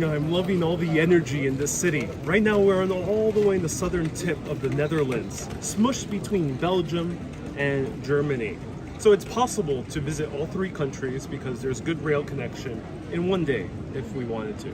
amazing. I'm loving all the energy in this city. Right now we're all the way in the southern tip of the Netherlands, smushed between Belgium and Germany. So it's possible to visit all three countries because there's good rail connection in one day if we wanted to.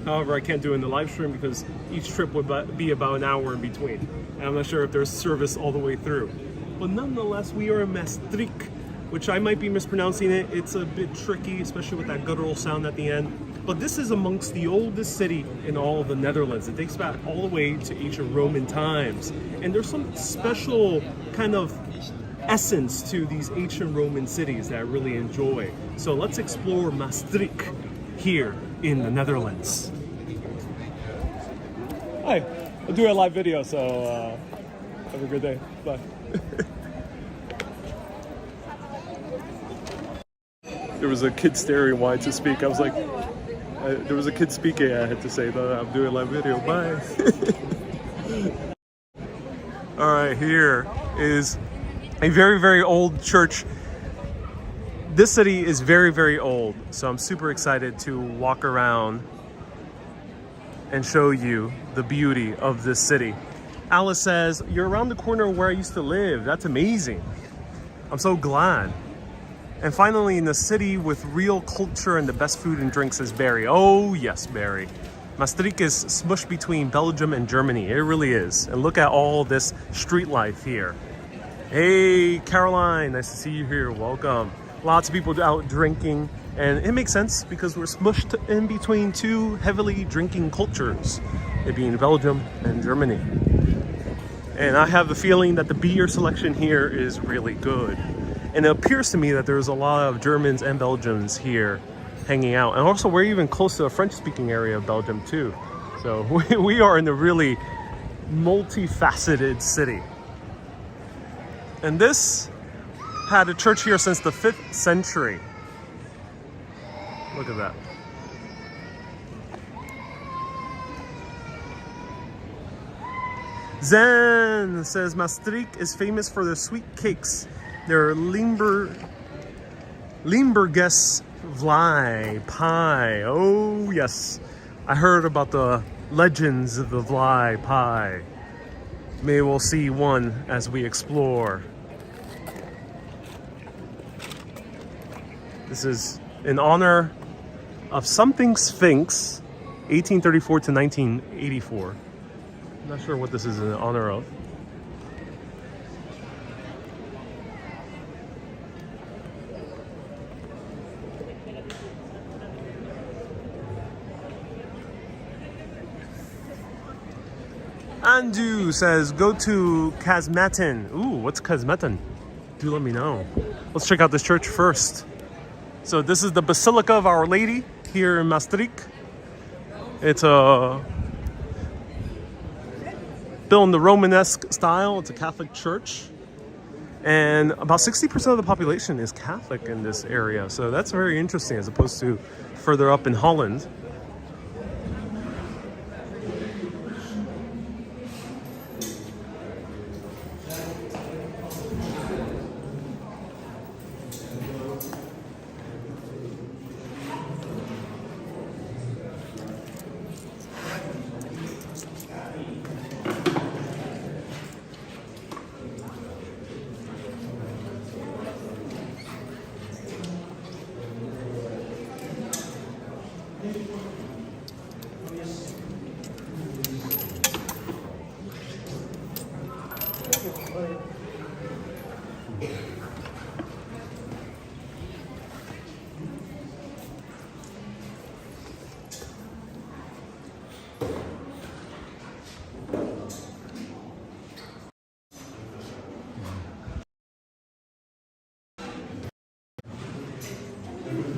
However, I can't do it in the live stream because each trip would be about an hour in between. And I'm not sure if there's service all the way through. But nonetheless, we are in Maastricht, which I might be mispronouncing it. It's a bit tricky, especially with that guttural sound at the end. But this is amongst the oldest city in all of the Netherlands. It dates back all the way to ancient Roman times. And there's some special kind of essence to these ancient Roman cities that I really enjoy. So let's explore Maastricht here in the Netherlands. Hi, I'll do a live video, so have a good day. Bye. There was a kid staring wanting to speak. I was like, there was a kid speaking. I had to say that I'm doing a live video. Bye. All right, here is a very, very old church. This city is very, very old, so I'm super excited to walk around and show you the beauty of this city. Alice says, you're around the corner where I used to live. That's amazing. I'm so glad. And finally, in the city with real culture and the best food and drinks is Barry. Oh yes, Barry. Maastricht is smushed between Belgium and Germany. It really is. And look at all this street life here. Hey, Caroline, nice to see you here. Welcome. Lots of people out drinking, and it makes sense because we're smushed in between two heavily drinking cultures, it being Belgium and Germany. And I have the feeling that the beer selection here is really good. And it appears to me that there's a lot of Germans and Belgians here hanging out. And also we're even close to a French-speaking area of Belgium too. So we are in a really multifaceted city. And this had a church here since the 5th century. Look at that. Zen says Maastricht is famous for their sweet cakes. Their Limburgese Vlaai pie. Oh yes, I heard about the legends of the Vlaai pie. Maybe we'll see one as we explore. This is in honor of something Sphinx, 1834 to 1984. I'm not sure what this is in honor of. Andu says, go to Kasmetten. Ooh, what's Kasmetten? Do let me know. Let's check out this church first. So this is the Basilica of Our Lady here in Maastricht. It's built in the Romanesque style. It's a Catholic church. And about 60% of the population is Catholic in this area. So that's very interesting as opposed to further up in Holland.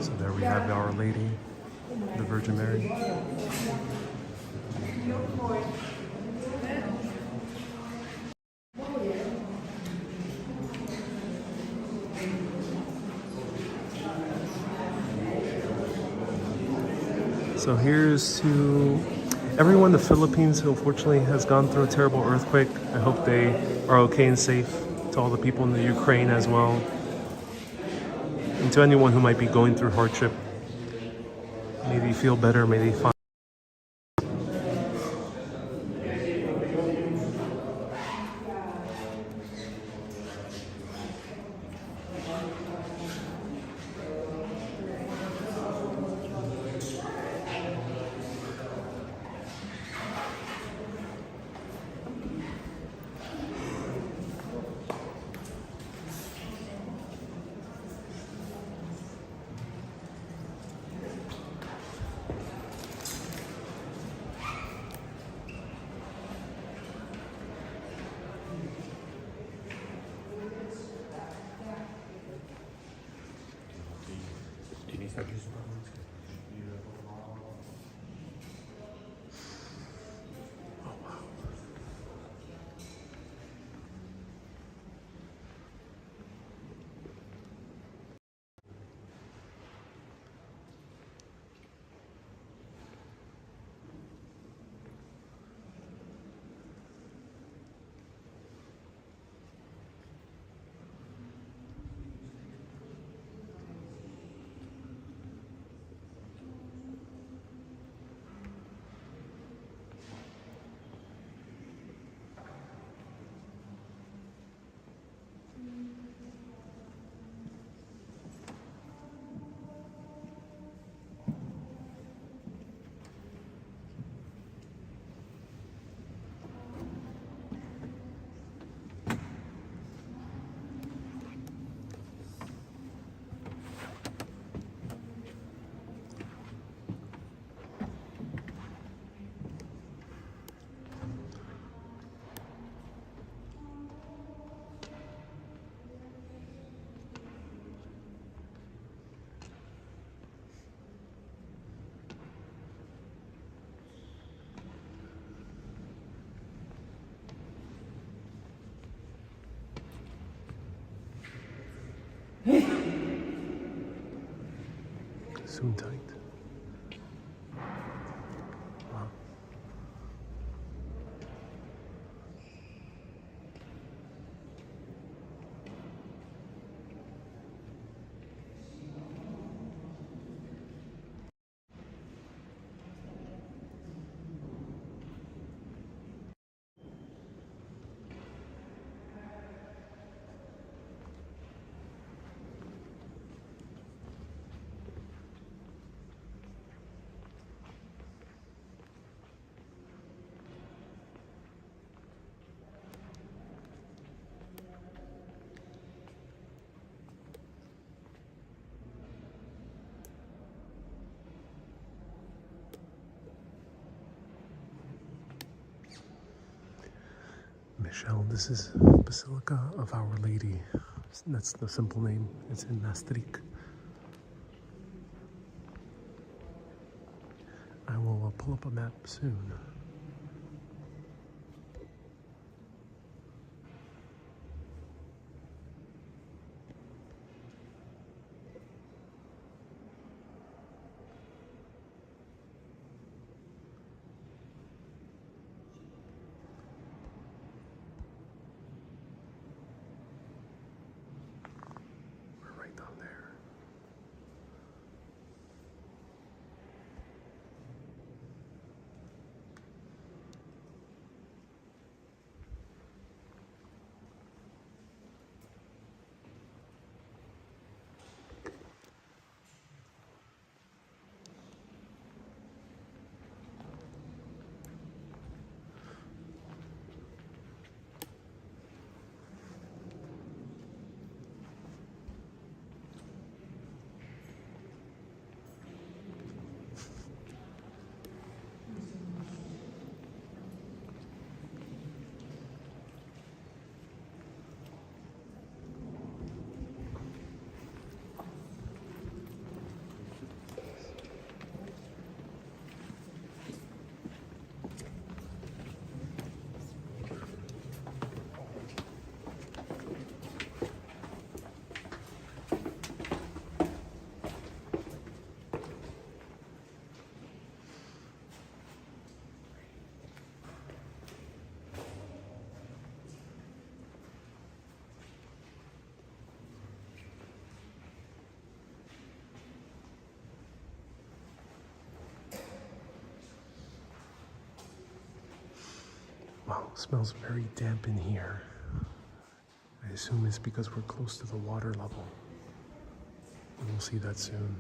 So there we have Our Lady, the Virgin Mary. So here's to everyone in the Philippines who unfortunately has gone through a terrible earthquake. I hope they are okay and safe. To all the people in the Ukraine as well. And to anyone who might be going through hardship, may they feel better, may they find Soon tight. Wow. Michelle, this is Basilica of Our Lady. That's the simple name. It's in Maastricht. I will pull up a map soon. Wow, it smells very damp in here. I assume it's because we're close to the water level. And we'll see that soon.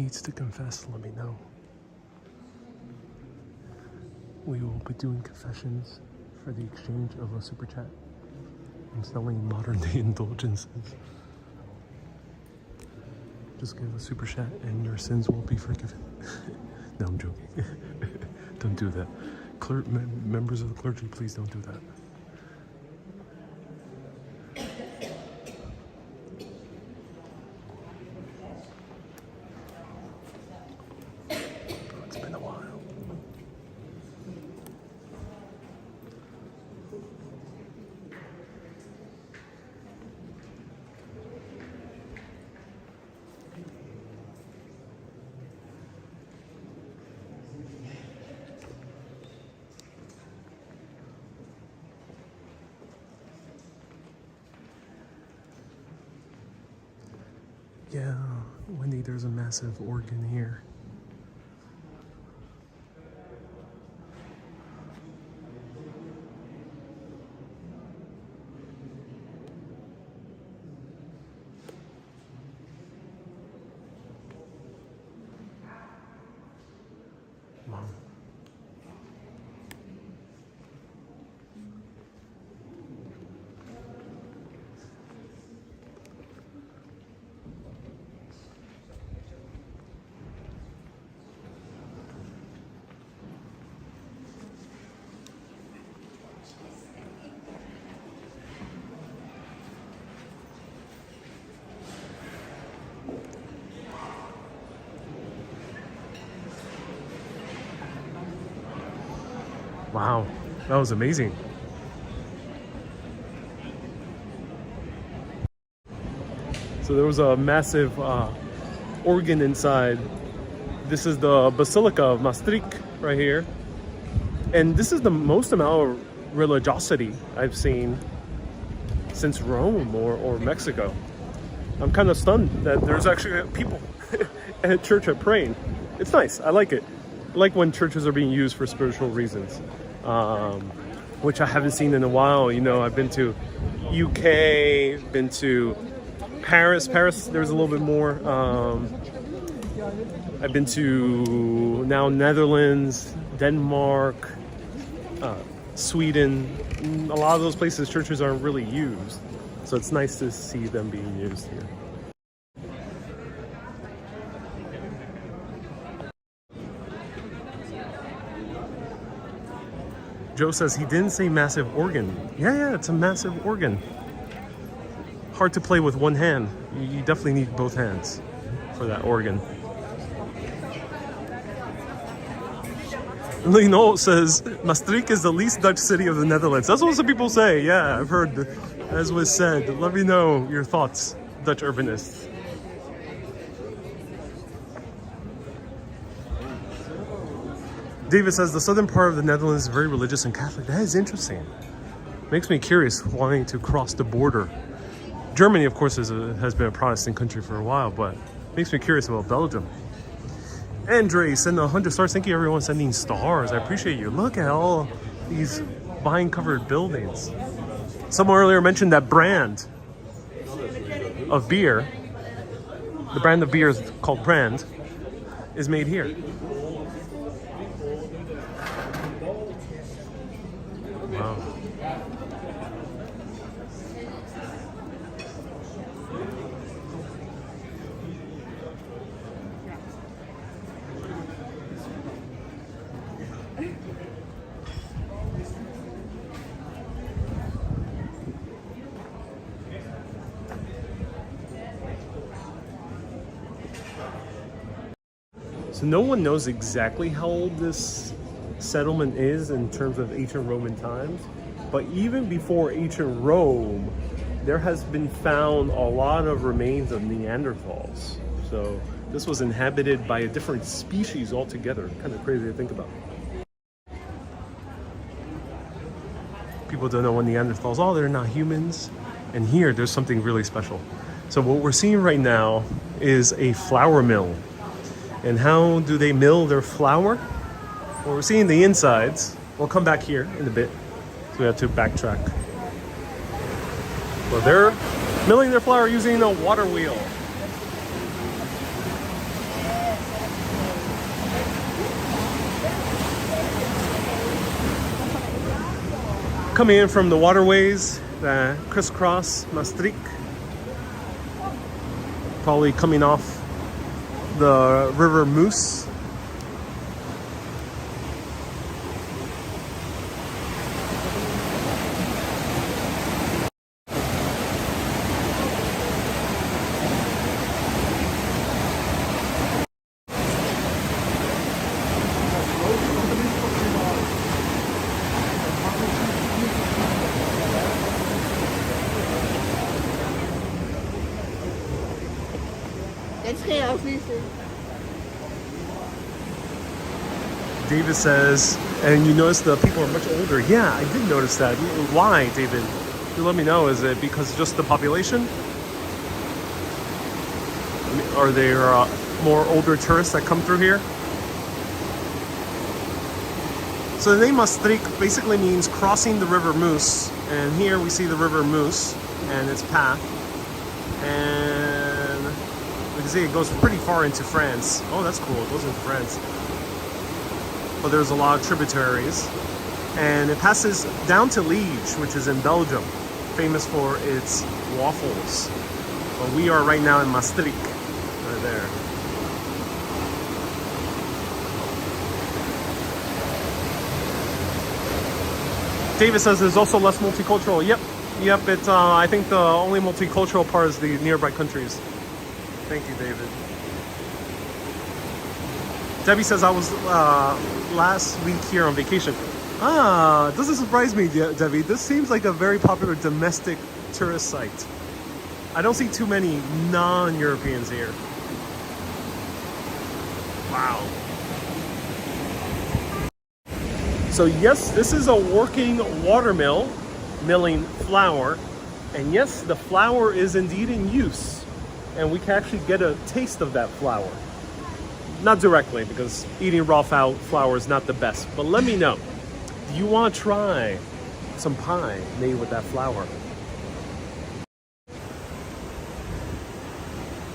needs to confess, let me know. We will be doing confessions for the exchange of a super chat. I'm selling modern day indulgences. Just give a super chat and your sins will be forgiven. No, I'm joking. Don't do that. Members of the clergy, please don't do that. It's been a while. Yeah, Wendy, there's a massive organ here. Wow. Wow, that was amazing. So there was a massive organ inside. This is the Basilica of Maastricht right here. And this is the most amount of religiosity I've seen since Rome or Mexico. I'm kind of stunned that there's actually people at church at praying. It's nice, I like it. I like when churches are being used for spiritual reasons, which I haven't seen in a while. You know, I've been to UK, been to Paris, there's a little bit more. I've been to now Netherlands, Denmark, Sweden. A lot of those places churches aren't really used. So it's nice to see them being used here. Joe says he didn't say massive organ. Yeah, it's a massive organ. Hard to play with one hand. You definitely need both hands for that organ. Lino says, Maastricht is the least Dutch city of the Netherlands. That's what some people say. Yeah, I've heard, as was said. Let me know your thoughts, Dutch urbanists. David says, the southern part of the Netherlands is very religious and Catholic. That is interesting. Makes me curious wanting to cross the border. Germany, of course, has been a Protestant country for a while, but makes me curious about Belgium. Andre, send 100 stars. Thank you, everyone, sending stars. I appreciate you. Look at all these vine-covered buildings. Someone earlier mentioned that brand of beer. The brand of beer is called Brand, is made here. Wow. So no one knows exactly how old this settlement is in terms of ancient Roman times, but even before ancient Rome, there has been found a lot of remains of Neanderthals. So this was inhabited by a different species altogether. Kind of crazy to think about. People don't know what Neanderthals are. They're not humans. And here, there's something really special. So what we're seeing right now is a flour mill. And how do they mill their flour? Well, we're seeing the insides. We'll come back here in a bit. So we have to backtrack. Well, they're milling their flour using a water wheel. coming in from the waterways that crisscross Maastricht. Probably coming off the River Moose. David says, and you notice the people are much older. Yeah, I did notice that. Why, David? You let me know. Is it because just the population? Are there more older tourists that come through here? So the name Maastricht basically means crossing the River Moose. And here we see the River Moose and its path. And you can see it goes pretty far into France. Oh, that's cool. It goes into France. But there's a lot of tributaries. And it passes down to Liege, which is in Belgium, famous for its waffles. But we are right now in Maastricht, right there. David says there's also less multicultural. Yep. It's I think the only multicultural part is the nearby countries. Thank you, David. Debbie says I was last week here on vacation. Doesn't surprise me, Debbie. This seems like a very popular domestic tourist site. I don't see too many non-Europeans here. Wow. So yes, this is a working watermill, milling flour. And yes, the flour is indeed in use. And we can actually get a taste of that flour. Not directly, because eating raw flour is not the best. But let me know. Do you want to try some pie made with that flour?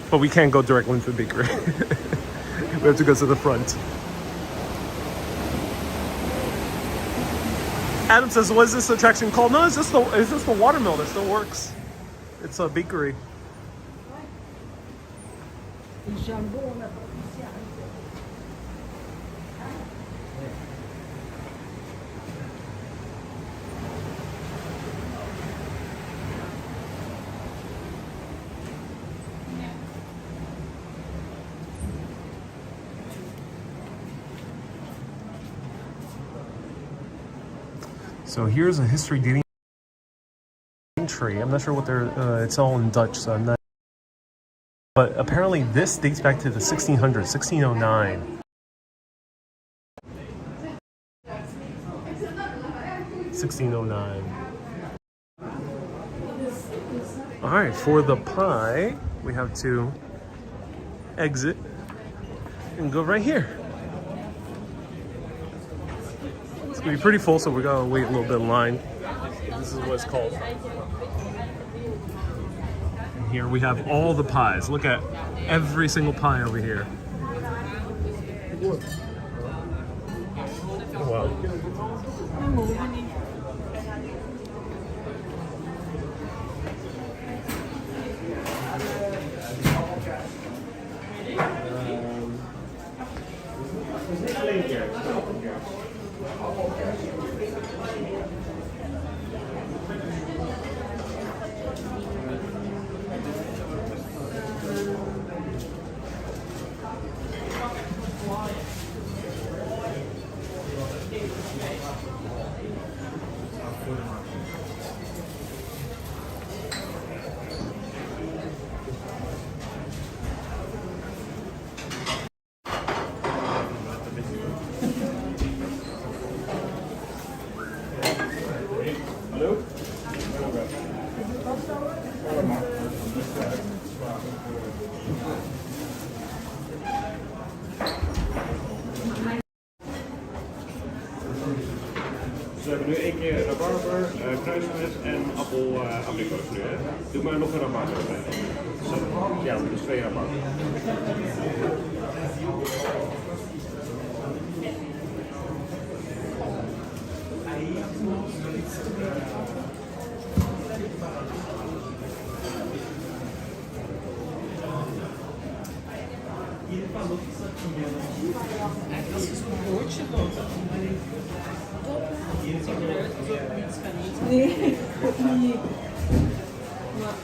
But we can't go directly into the bakery. We have to go to the front. Adam says, what is this attraction called? No, it's just the watermill that still works. It's a bakery. So here's a history dating tree. I'm not sure what they're, it's all in Dutch, so I'm not. But apparently this dates back to the 1600s, 1609. 1609. All right, for the pie, we have to exit and go right here. It's gonna be pretty full, so we're gonna wait a little bit in line. This is what it's called. And here we have all the pies. Look at every single pie over here. Oh, wow. We hebben nu één keer rabarber, kruismes en abrikoos nu. Hè? Doe maar nog een rabarber erbij. Ja, dus 2 rabarber. Als je zo'n broodje doet, ziet eruit alsof ik niets kan eten. Nee, ook niet. Maar...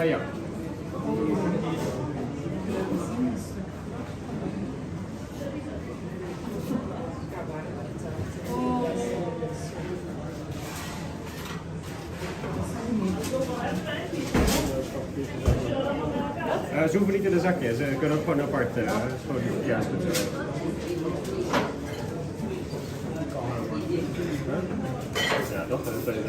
Ja. Ze hoeven niet in de zakje, ze kunnen ook gewoon apart. Ja, is goed zo. Ja, dat is het.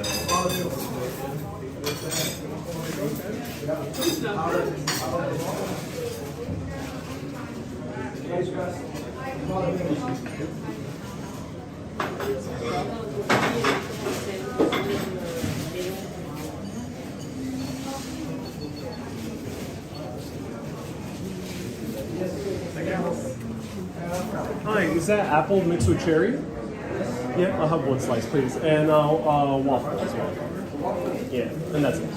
Hi, is that apple mixed with cherry? Yeah, I'll have one slice, please. And waffle as well. Yeah, and that's it.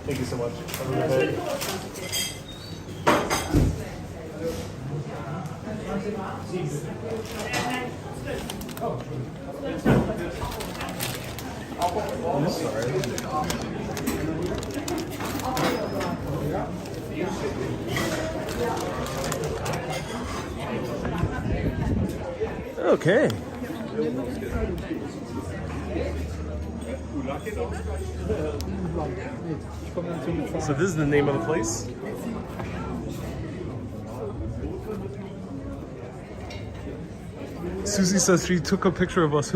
Thank you so much. Have a good day. I'm sorry. Okay. So this is the name of the place. Susie says she took a picture of us.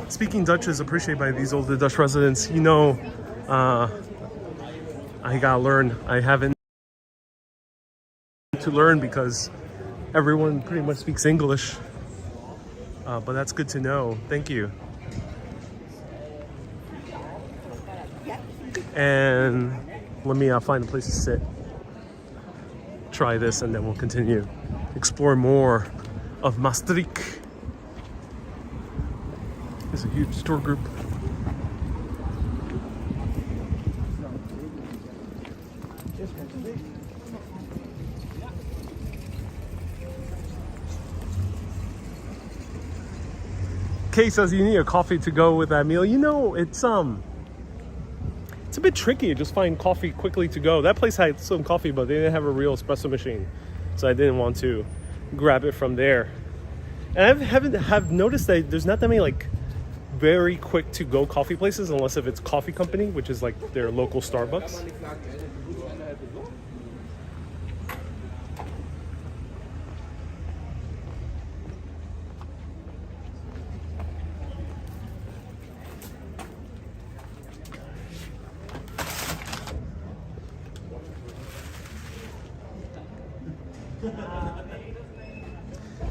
Speaking Dutch is appreciated by these older Dutch residents. You know, I gotta learn. I haven't to learn because everyone pretty much speaks English. But that's good to know. Thank you. And let me find a place to sit. Try this and then we'll continue. Explore more of Maastricht. There's a huge store group. Kay says you need a coffee to go with that meal. You know, it's a bit tricky to just find coffee quickly to go. That place had some coffee, but they didn't have a real espresso machine, so I didn't want to grab it from there. And I have noticed that there's not that many like very quick to go coffee places, unless if it's coffee company, which is like their local Starbucks.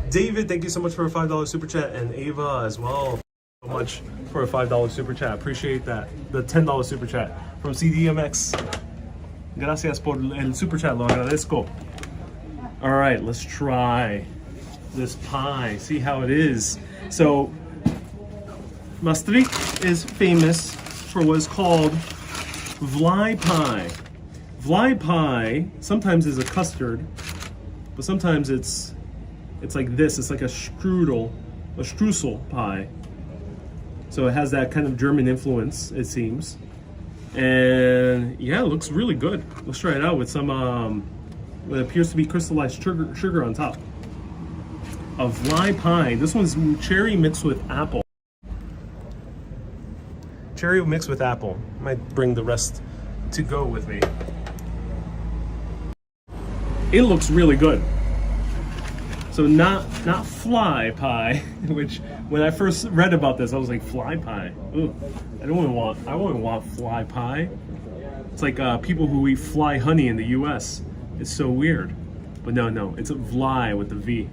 David, thank you so much for a $5 super chat, and Ava as well. So much for a $5 super chat. Appreciate that. The $10 super chat from CDMX. Gracias por el super chat. Lo agradezco. All right, let's try this pie. See how it is. So, Maastricht is famous for what is called Vlaai pie. Vlaai pie sometimes is a custard, but sometimes it's like this. It's like a strudel, a streusel pie. So it has that kind of German influence, it seems. And yeah, it looks really good. Let's try it out with some what appears to be crystallized sugar on top. A Vlaai pie. This one's cherry mixed with apple. Cherry mixed with apple. Might bring the rest to go with me. It looks really good. So not fly pie, which when I first read about this, I was like, fly pie. Ooh, I wouldn't want fly pie. It's like people who eat fly honey in the U.S. It's so weird. But no, it's a Vlaai with the V.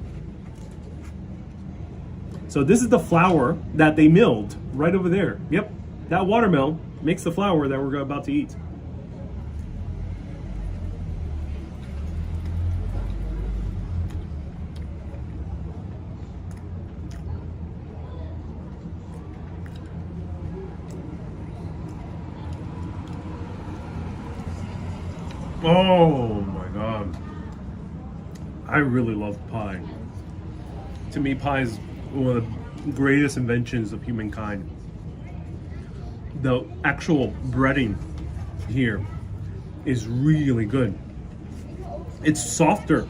So this is the flour that they milled right over there. Yep, that watermill makes the flour that we're about to eat. Oh my god. I really love pie. To me, pie is one of the greatest inventions of humankind. The actual breading here is really good. It's softer.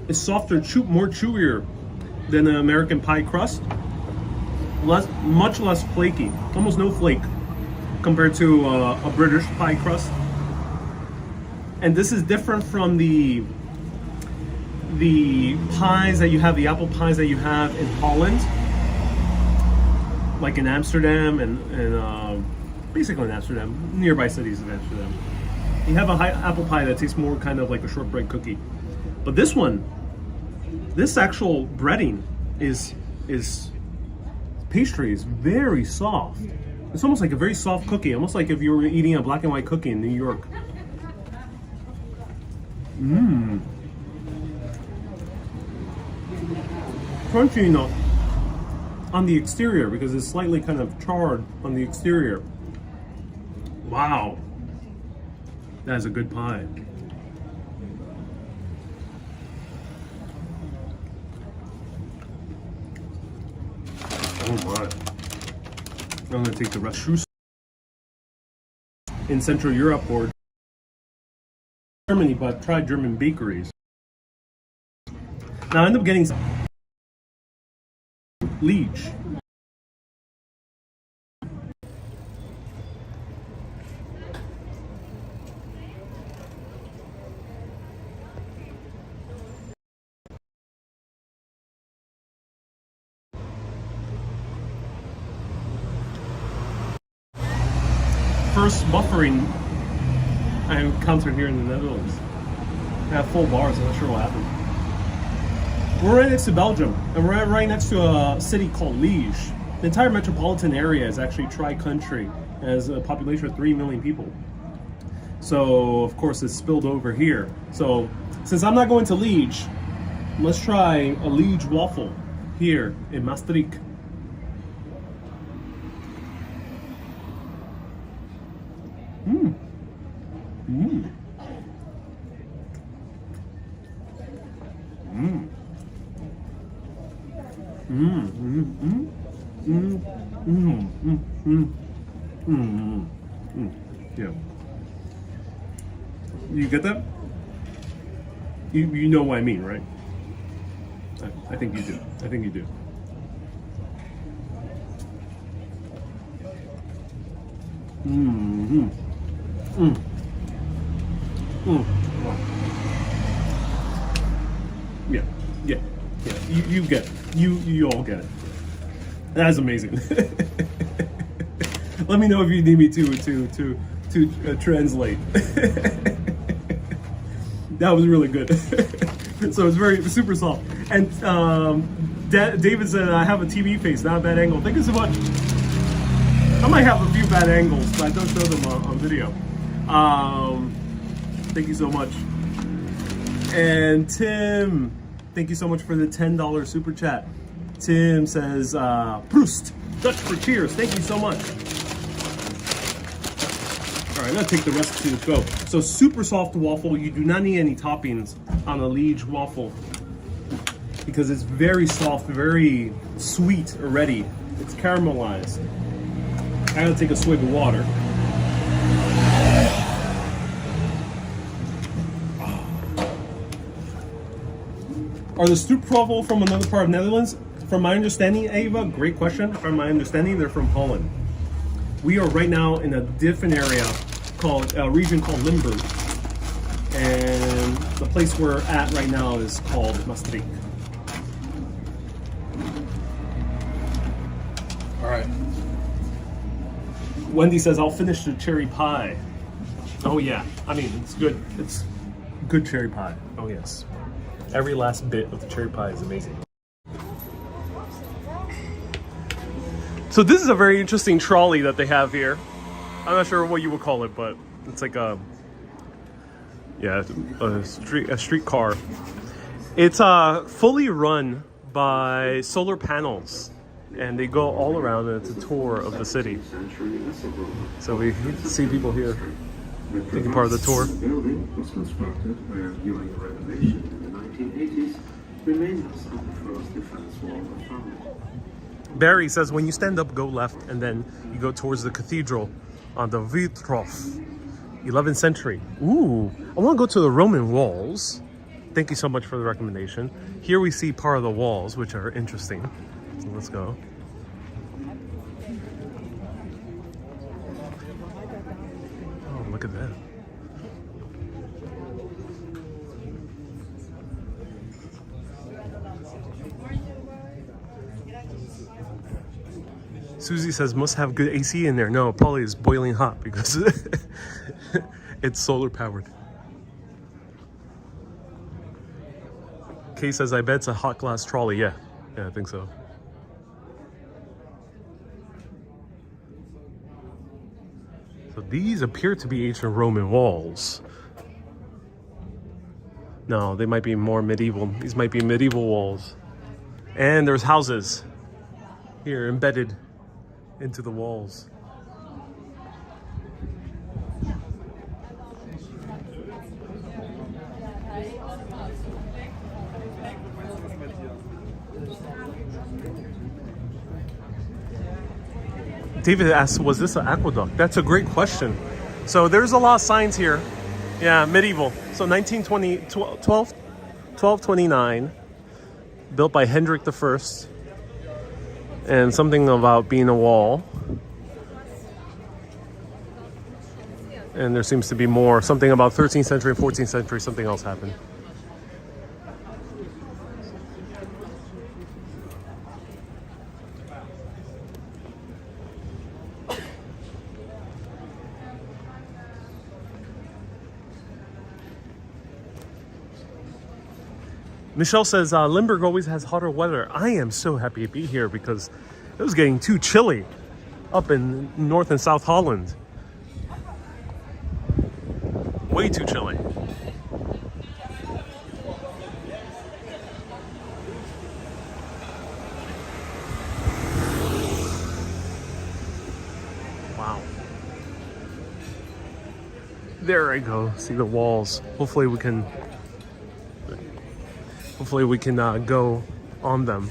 It's softer, more chewier than an American pie crust. Much less flaky. Almost no flake compared to a British pie crust. And this is different from the pies that you have, the apple pies that you have in Holland, like in Amsterdam and basically in Amsterdam, nearby cities of Amsterdam. You have a apple pie that tastes more kind of like a shortbread cookie. But this one, this actual breading is pastry is very soft. It's almost like a very soft cookie, almost like if you were eating a black and white cookie in New York. Mmm. Crunchy enough on the exterior because it's slightly kind of charred on the exterior. Wow. That is a good pie. Oh my. I'm gonna take the rest in Central Europe or Germany, but try German bakeries. Now I end up getting some Liege. First buffering I encountered here in the Netherlands. I have full bars, I'm not sure what happened. We're right next to Belgium, and we're right next to a city called Liege. The entire metropolitan area is actually tri-country, and has a population of 3 million people. So, of course, it's spilled over here. So, since I'm not going to Liege, let's try a Liege waffle here in Maastricht. Mmm. Mmm. Mmm. Mmm. Mmm. Mmm. Mmm. Mmm. Mmm. Mmm. Yeah. You get that? You know what I mean, right? I think you do. I think you do. Mm-hmm. Mm. Mm. Yeah, yeah, yeah. You get it. You all get it. That's amazing. Let me know if you need me to translate. That was really good. So it's very super soft. And David said I have a TV face, not a bad angle. Thank you so much. I might have a few bad angles, but I don't show them on video. Thank you so much. And Tim, thank you so much for the $10 super chat. Tim says, Proust, Dutch for cheers. Thank you so much. All right, I'm gonna take the recipe. Let's go. So super soft waffle. You do not need any toppings on a Liege waffle because it's very soft, very sweet already. It's caramelized. I gotta take a swig of water. Are the stroopwafel from another part of Netherlands? From my understanding, Ava, great question. From my understanding, they're from Holland. We are right now in a different area called a region called Limburg, and the place we're at right now is called Maastricht. All right. Wendy says, I'll finish the cherry pie. Oh yeah, I mean, it's good. It's good cherry pie. Oh yes. Every last bit of the cherry pie is amazing. So this is a very interesting trolley that they have here. I'm not sure what you would call it, but it's like a street car. It's fully run by solar panels, and they go all around, and it's a tour of the city. So we see people here taking part of the tour. The building was constructed during a renovation in the 1980s, remains of the first defense wall of France. Barry says, when you stand up, go left, and then you go towards the cathedral on the Wittrof, 11th century. Ooh, I want to go to the Roman walls. Thank you so much for the recommendation. Here we see part of the walls, which are interesting. So let's go. Oh, look at that. Susie says, must have good AC in there. No, probably is boiling hot because it's solar powered. Kay says, I bet it's a hot glass trolley. Yeah, I think so. So these appear to be ancient Roman walls. No, they might be more medieval. These might be medieval walls. And there's houses here embedded into the walls. David asks, was this an aqueduct? That's a great question. So there's a lot of signs here. Yeah, medieval. So 1229, built by Hendrik I. And something about being a wall. And there seems to be more. Something about 13th century, 14th century, something else happened. Michelle says, Limburg always has hotter weather. I am so happy to be here because it was getting too chilly up in North and South Holland. Way too chilly. Wow. There I go. See the walls. Hopefully we can go on them.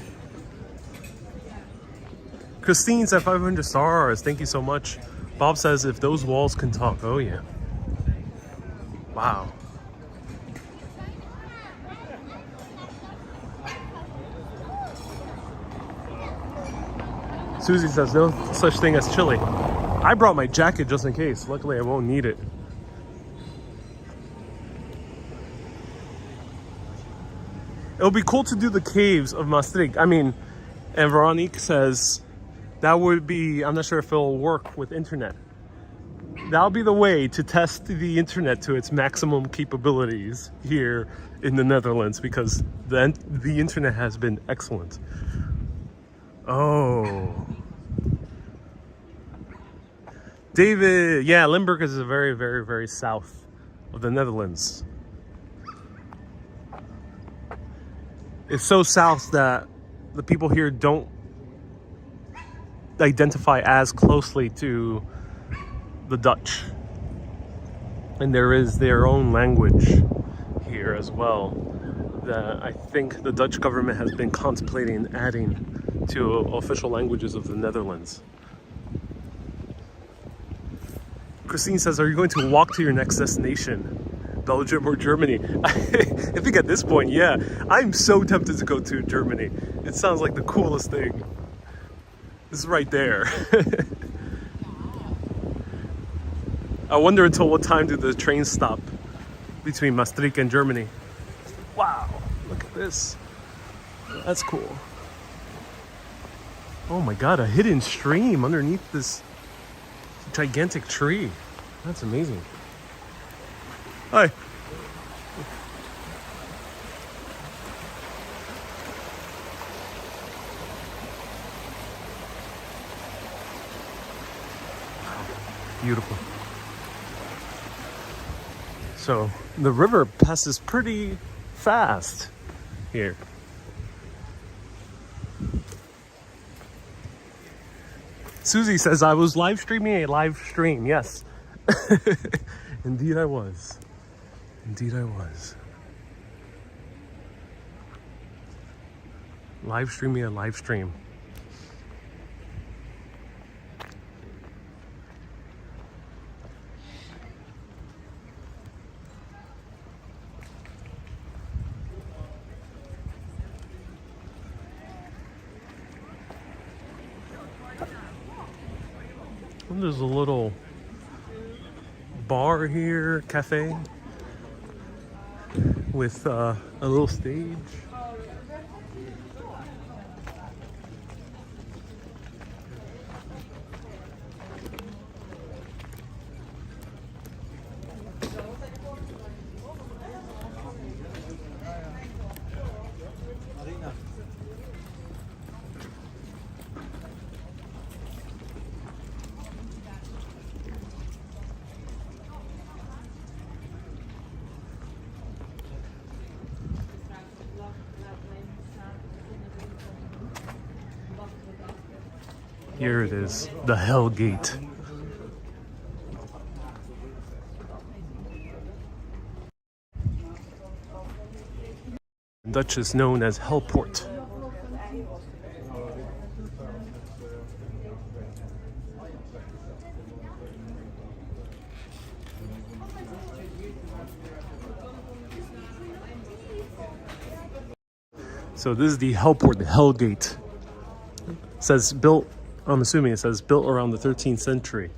Christine's at 500 stars. Thank you so much. Bob says, if those walls can talk. Oh yeah. Wow. Susie says, no such thing as chilly. I brought my jacket just in case. Luckily I won't need it. It would be cool to do the caves of Maastricht. I mean, and Veronique says that would be, I'm not sure if it'll work with internet. That'll be the way to test the internet to its maximum capabilities here in the Netherlands, because the internet has been excellent. Oh. David, yeah, Limburg is very, very, very south of the Netherlands. It's so south that the people here don't identify as closely to the Dutch. And there is their own language here as well that I think the Dutch government has been contemplating adding to official languages of the Netherlands. Christine says, are you going to walk to your next destination? Belgium or Germany? I think at this point, yeah. I'm so tempted to go to Germany. It sounds like the coolest thing. This is right there. I wonder until what time do the trains stop between Maastricht and Germany. Wow, look at this. That's cool. Oh my God, a hidden stream underneath this gigantic tree. That's amazing. Hi. Beautiful. So the river passes pretty fast here. Susie says, I was live streaming a live stream. Yes. Indeed I was. Indeed I was. Live streaming a live stream. There's a little bar here, cafe, with a little stage. Here it is, the Hell Gate. In Dutch is known as Hellpoort. So this is the Hellpoort, the Hell Gate. It says built, I'm assuming it says built around the 13th century.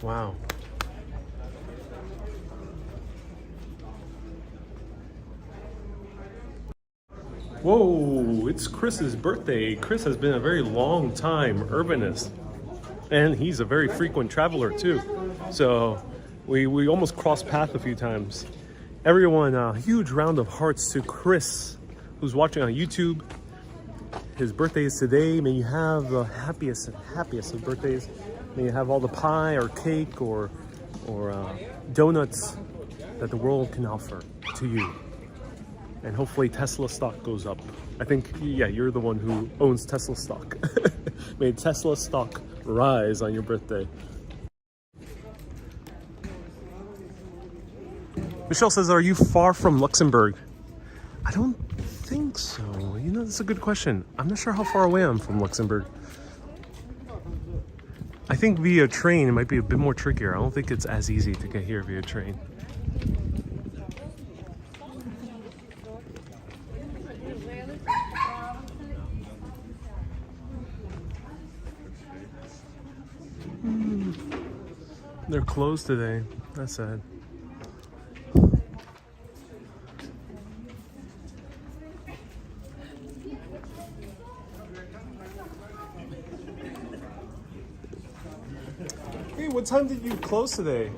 Wow. Whoa, it's Chris's birthday. Chris has been a very long time urbanist, and he's a very frequent traveler too. So we almost crossed paths a few times. Everyone, a huge round of hearts to Chris, who's watching on YouTube. His birthday is today. May you have the happiest of birthdays. May you have all the pie or cake or donuts that the world can offer to you. And hopefully Tesla stock goes up. I think, yeah, you're the one who owns Tesla stock. May Tesla stock rise on your birthday. Michelle says, are you far from Luxembourg? I don't think so. You know, that's a good question. I'm not sure how far away I'm from Luxembourg. I think via train it might be a bit more trickier. I don't think it's as easy to get here via train. They're closed today. That's sad. Hey, what time did you close today?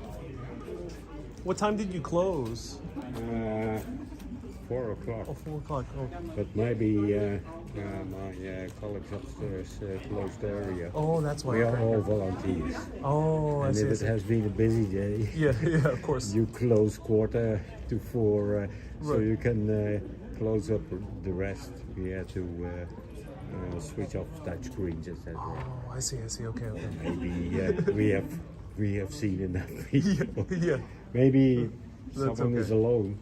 What time did you close? 4 o'clock. Oh, 4 o'clock. Oh. But maybe my colleagues upstairs closed area. Oh, that's why. We are all volunteers. Oh, I And see. if it has been a busy day, Yeah, yeah, of course. you close 3:45, so Right. you can close up the rest, we had to switch off touch screens, etc. Oh, I see. Okay. Maybe we have seen enough people. Yeah. Maybe That's someone is okay. alone.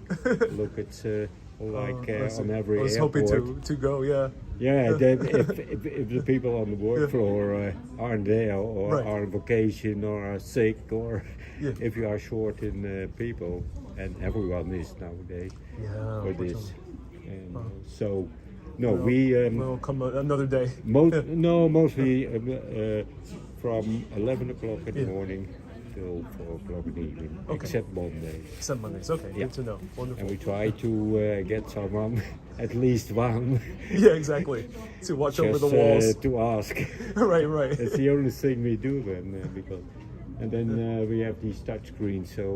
Look at I see. on every I was airport. hoping to go. Yeah. Yeah, then if the people on the work floor aren't there or Right. are on vacation or are sick or Yeah. if you are short in people, and everyone is nowadays Yeah. for which this. one? And so, no, Well, we We'll come another day. mostly from 11 o'clock in the Yeah. morning till 4 o'clock in the evening, Okay. except Monday. Some Mondays. Okay. Yeah. Good to know. Wonderful. And we try to get someone, at least one, Yeah. Exactly. To watch over just the walls. to ask. Right. That's the only thing we do then, because, and then we have these touch screens. So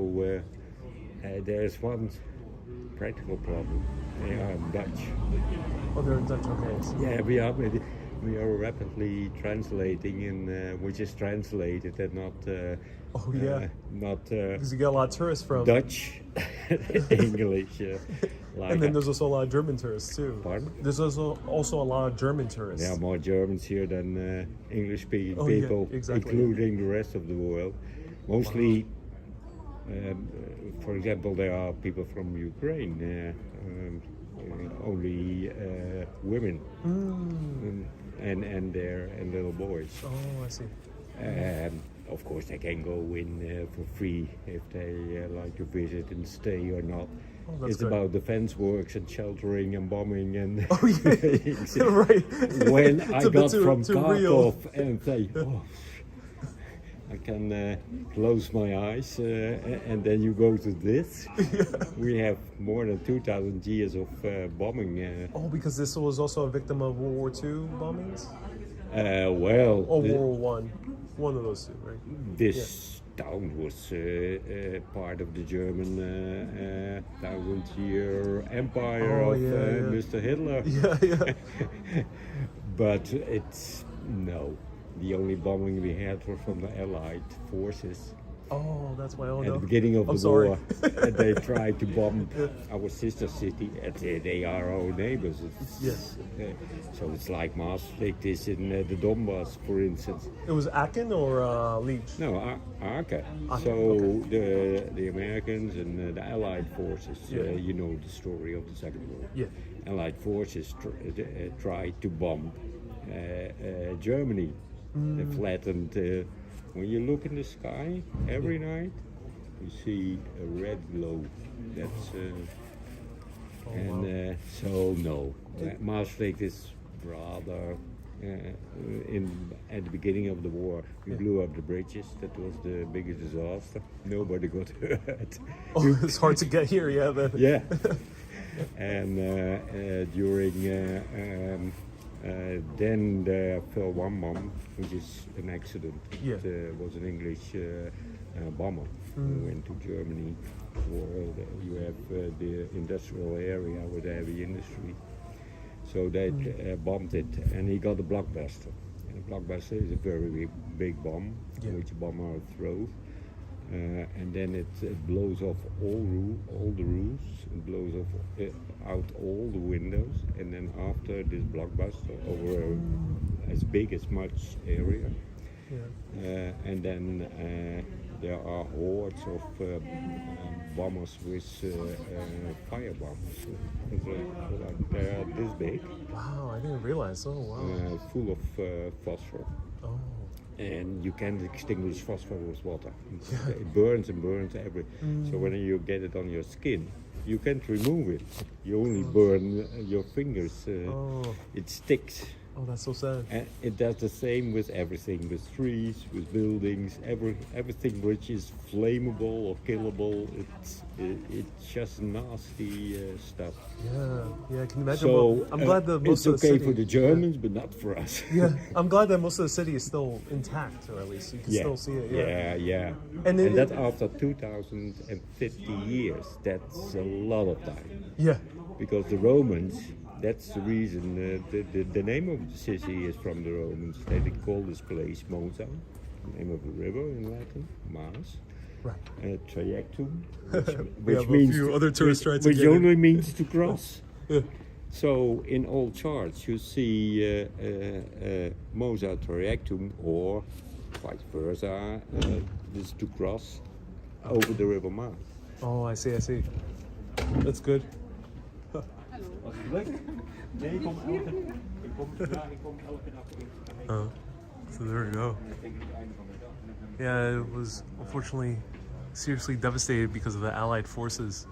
there's one practical problem. They are Dutch. Oh, they're in Dutch. Okay. Yeah, we are rapidly translating, and which is translated and not Oh yeah. not Because you get a lot of tourists from. Dutch English. Like And then that. there's also a lot of German tourists too. Pardon? There's also a lot of German tourists. There are more Germans here than English-speaking Oh, yeah, people, exactly. including the rest of the world. Mostly, for example, there are people from Ukraine, only women and their little boys. Oh, I see. Of course, they can go in for free if they like to visit and stay or not. Oh, that's It's good. about defense works and sheltering and bombing and Oh yeah. Right. when It's I a bit got too from real. Kharkov and say, oh, I can close my eyes and then you go to this. We have more than 2,000 years of bombing. Oh, because this was also a victim of World War II bombings? Well, Or World War One. One of those two, right? this town was part of the German 1,000-year empire Oh, of yeah. Mr. Hitler. Yeah. But it's no. The only bombing we had were from the Allied forces. Oh, that's why. Oh At no. the beginning of I'm the sorry. war, and they tried to bomb our sister city. And they are our neighbors. Yes. So it's like Maastricht is in the Donbass, for instance. It was Aachen or Leech? No, Aachen. Aachen, So okay. the Americans and the Allied forces, Yeah. you know the story of the Second War. Yeah. Allied forces tried to bomb Germany. They flattened. When you look in the sky every night, you see a red glow. That's so no. Maastricht is rather. At the beginning of the war, we blew up the bridges. That was the biggest disaster. Nobody got hurt. Oh, it's hard to get here. Yeah. Yeah. And during then there fell one bomb, which is an accident. Yeah. It was an English bomber who went to Germany. You have the industrial area with heavy industry. So they bombed it, and he got a blockbuster. And a blockbuster is a very big bomb, Yeah. which a bomber throws. And then it blows off all the roofs, it blows off out all the windows, and then after this blockbuster over as big as much area, Yeah. and then there are hordes of bombers with fire bombs. They're this big, Wow, I didn't realize. Oh wow. full of phosphor. Oh. And you can't extinguish phosphor with water. It burns and burns every. So when you get it on your skin, you can't remove it. You only burn your fingers. Oh. It sticks. Oh, that's so sad. And it does the same with everything, with trees, with buildings, everything which is flammable or killable. It's just nasty stuff. Yeah. Can you imagine? So Well, I'm glad that most it's of the okay city. for the Germans, but not for us. Yeah, I'm glad that most of the city is still intact, or at least you can still see it. Yeah. Yeah. And And, it- that after 2,050 years, that's a lot of time. Yeah. Because the Romans, that's the reason, the name of the city is from the Romans. They call this place Monza, the name of the river in Latin, Maas. Right. Trajectum, We which have means a few other tourists trying to which get in. only means to cross. Yeah. So in all charts you see Mozart Reactum or vice versa, this to cross over the River Maas. Oh, I see, I see. That's good. Was het leuk? Nee, ik kom elke dag in. So there we go. Yeah, it was unfortunately seriously devastated because of the Allied forces.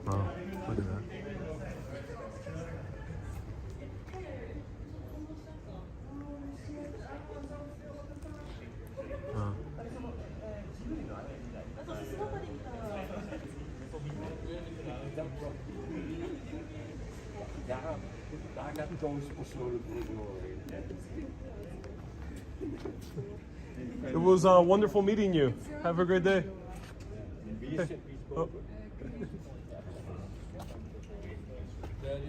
Wow, look at that. Wow. It was wonderful meeting you. Have a great day. Oh.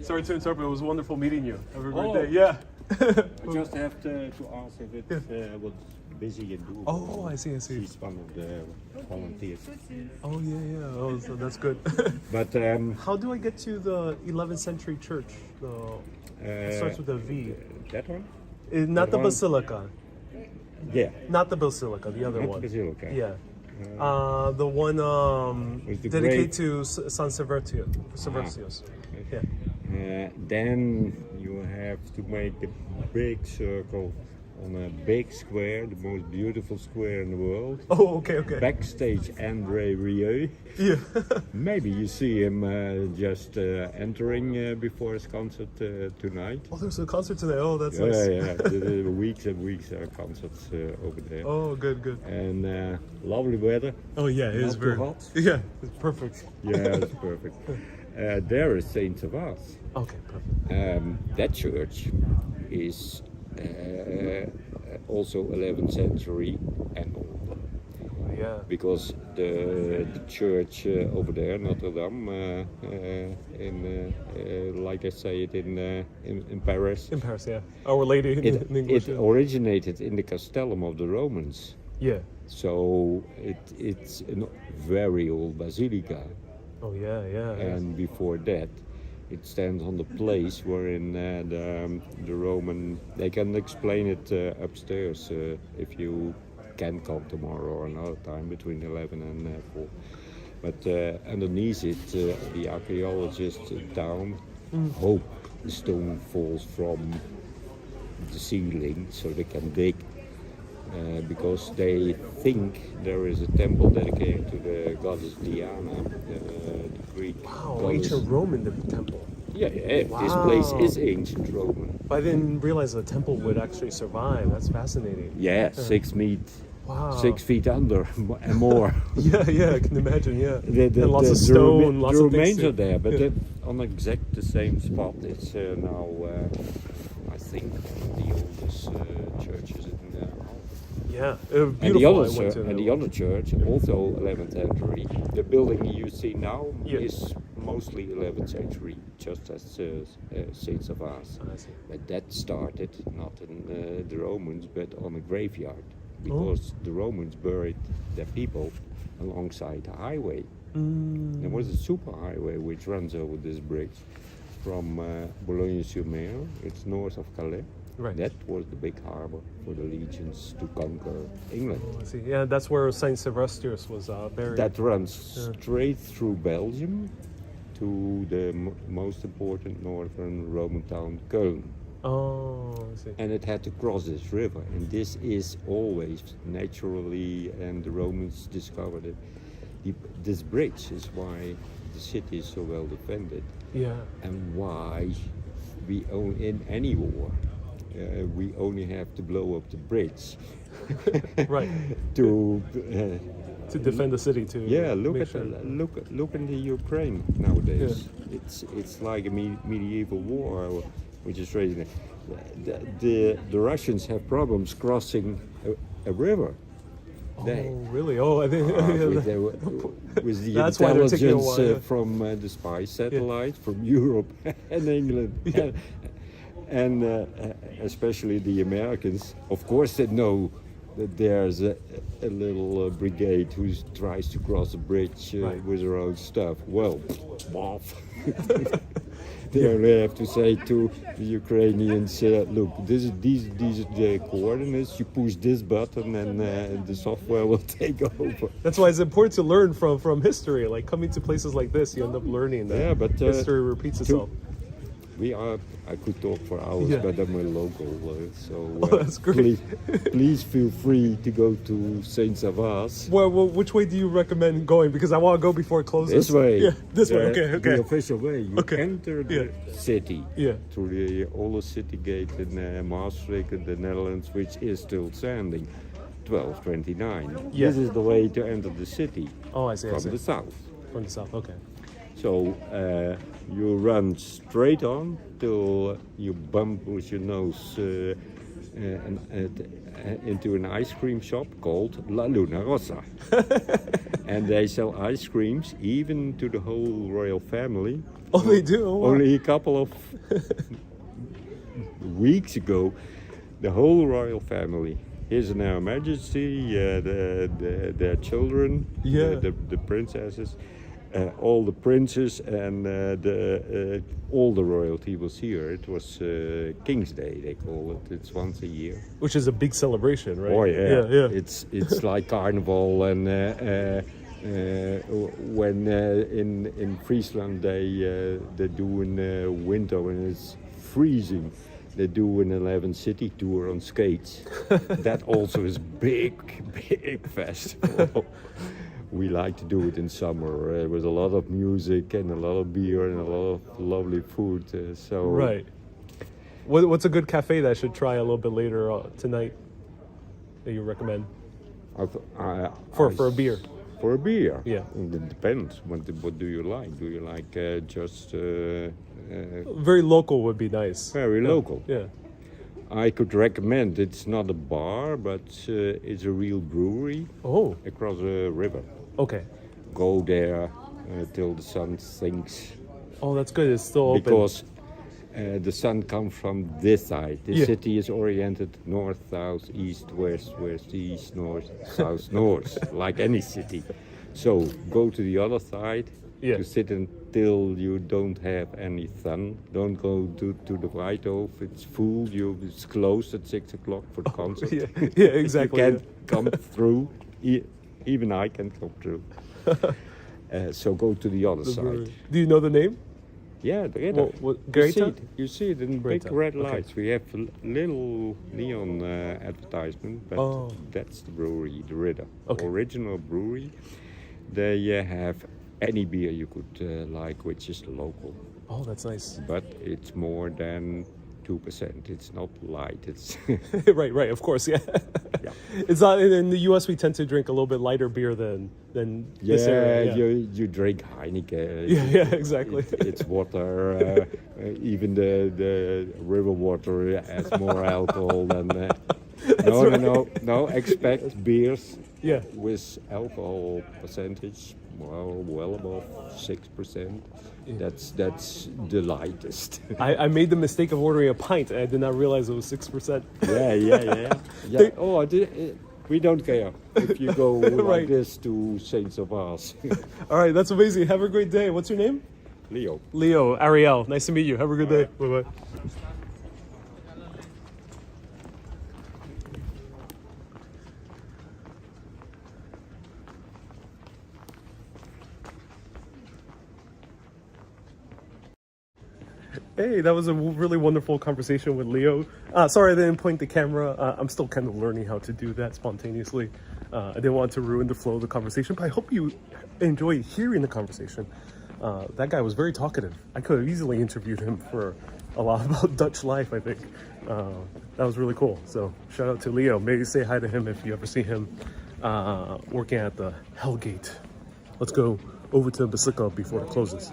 Sorry to interrupt, but it was wonderful meeting you. Have a great day. Yeah. I just have to ask if it was busy and doable. Oh, I see, I see. She's one of the volunteers. Oh, yeah, yeah. Oh, so that's good. But How do I get to the 11th century church? It starts with a V. that one? Not That the one? Basilica. Yeah. Not the Basilica, the other Not one. the Basilica. Yeah. The one With the dedicated great- to San Servatius. Yeah. Then you have to make a big circle on a big square, the most beautiful square in the world. Oh, okay, okay. Backstage Andr Rieu. Yeah. Maybe you see him just entering before his concert tonight. Oh, there's a concert today. Oh, that's Yeah, nice. yeah. There are weeks and weeks concerts over there. Oh, good, good. And lovely weather. Oh, yeah, it is Not too very hot. Yeah, it's perfect. Yeah, it's perfect. There is Saint Servatius. Okay, perfect. That church is also 11th century and older, Yeah. because the church over there, Notre Dame, like I say it in Paris, In Paris, yeah. Our Lady in English. it originated in the Castellum of the Romans. Yeah. So it's a very old basilica. Oh, yeah, yeah. And before that, it stands on the place wherein the Roman. They can explain it upstairs if you can come tomorrow or another time between 11 and 4. But underneath it, the archaeologists down hope the stone falls from the ceiling so they can dig. Because they think there is a temple dedicated to the goddess Diana, the Greek Wow, goddess. ancient Roman temple. Yeah, this place is ancient Roman. But I didn't realize the temple would actually survive. That's fascinating. Yeah, 6 feet, Wow. 6 feet under and more. Yeah, yeah, I can imagine, yeah. The And lots of stone, lots the of things remains to- are there, but yeah. on exact the same spot. It's now, I think, one of the oldest churches in Yeah, And beautiful. the other I went to the other church, also 11th century. The building you see now Yeah. is mostly 11th century, just as Saint Servatius. I see. But that started not in the Romans, but on a graveyard, Oh. because the Romans buried their people alongside the highway. Mm. There was a super highway which runs over this bridge from Boulogne-sur-Mer. It's north of Calais. Right. That was the big harbor for the legions to conquer England. I see. Yeah, that's where Saint Servatius was buried. That runs Yeah. straight through Belgium to the most important northern Roman town, Köln. Oh, I see. And it had to cross this river. And this is always naturally, and the Romans discovered it. This bridge is why the city is so well defended, Yeah. and why we own in any war. We only have to blow up the bridge Right. to To defend the city too. yeah, look make at sure. look in the Ukraine nowadays. It's like a medieval war which is raging. The Russians have problems crossing a river. Oh, really? Oh, I think. With the That's why they're taking a intelligence while, yeah. from the spy satellite from Europe and England. Yeah. And especially the Americans, of course, they know that there's a little brigade who tries to cross a bridge Right. with their own stuff. Well, off. They only have to say to the Ukrainians, look, these are the coordinates, you push this button and the software will take over. That's why it's important to learn from history. Like coming to places like this, you end up learning that Yeah, but history repeats itself. I could talk for hours, Yeah. but I'm a local, so that's great. Please feel free to go to Saint Servatius. Well, which way do you recommend going? Because I want to go before it closes. This way. Yeah, this way. Okay, okay. The official way. You Okay. enter the city Yeah. through the oldest city gate in Maastricht in the Netherlands, which is still standing, 1229. Yeah. This is the way to enter the city Oh, I see. I from see. the south. From the south. Okay. So you run straight on till you bump with your nose into an ice cream shop called La Luna Rossa. And they sell ice creams even to the whole royal family. Oh, they do. Oh, wow. Only a couple of weeks ago, the whole royal family, His and Her Majesty, their children, Yeah. the princesses, all the princes and all the royalty was here. It was King's Day, they call it. It's once a year. Which is a big celebration, right? Oh yeah, Yeah. It's like carnival, and when in Friesland they do in winter when it's freezing, they do an 11 city tour on skates. That also is big festival. We like to do it in summer with a lot of music and a lot of beer and a lot of lovely food. So Right. What's a good cafe that I should try a little bit later tonight that you recommend for a beer? For a beer, Yeah. It depends. What do you like? Do you like just Very local would be nice. very local? Yeah. I could recommend. It's not a bar, but it's a real brewery Oh. across a river. Okay. Go there till the sun sinks, Oh, that's good. It's still open. because the sun comes from this side. The Yeah. city is oriented north, south, east, west, west, east, north, south, north, like any city. So go to the other side Yeah. to sit until you don't have any sun. Don't go to the Vrijthof. It's full. It's closed at 6 o'clock for the concert. Yeah. Yeah. Exactly. You can't come through. Even I can come through. So go to the other side. Do you know the name? Yeah, the Ridder. What, You see it in big Greta, red okay. lights. We have a little neon advertisement, but Oh. that's the brewery, the Ridder. Okay. Original brewery. They have any beer you could like, which is local. Oh, that's nice. But it's more than 2%. It's not light. It's right. Of course. Yeah. yeah. It's not in the U.S. We tend to drink a little bit lighter beer than this area. Yeah. You drink Heineken. Yeah. Exactly. It's water. Even the river water has more alcohol than. No. Expect beers Yeah. with alcohol percentage well above 6%. That's the lightest. I made the mistake of ordering a pint and I did not realize it was 6%. Yeah. Oh, we don't care if you go Right. like this to Saint Servatius. All right, that's amazing. Have a great day. What's your name? Leo. Ariel. Nice to meet you. Have a good day. Bye-bye. Hey, that was a really wonderful conversation with Leo. Sorry I didn't point the camera. I'm still kind of learning how to do that spontaneously. I didn't want to ruin the flow of the conversation, but I hope you enjoyed hearing the conversation. That guy was very talkative. I could have easily interviewed him for a lot about Dutch life, I think. That was really cool. So shout out to Leo. Maybe say hi to him if you ever see him working at the Hell Gate. Let's go over to the Basilica before it closes.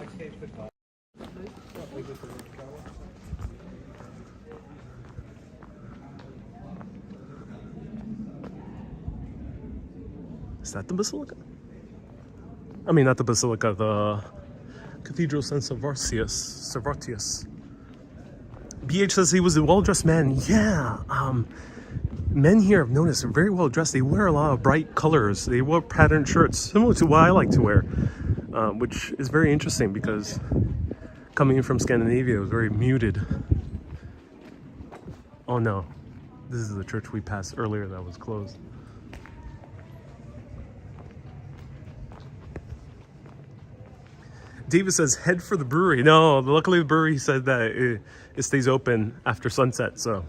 Is that the Basilica? I mean, not the Basilica, the Cathedral St. Servatius. BH says he was a well-dressed man. Yeah, Men here, I've noticed, are very well dressed. They wear a lot of bright colors. They wear patterned shirts, similar to what I like to wear, which is very interesting because coming from Scandinavia, it was very muted. Oh no, this is the church we passed earlier that was closed. David says, head for the brewery. No, luckily the brewery said that it stays open after sunset, so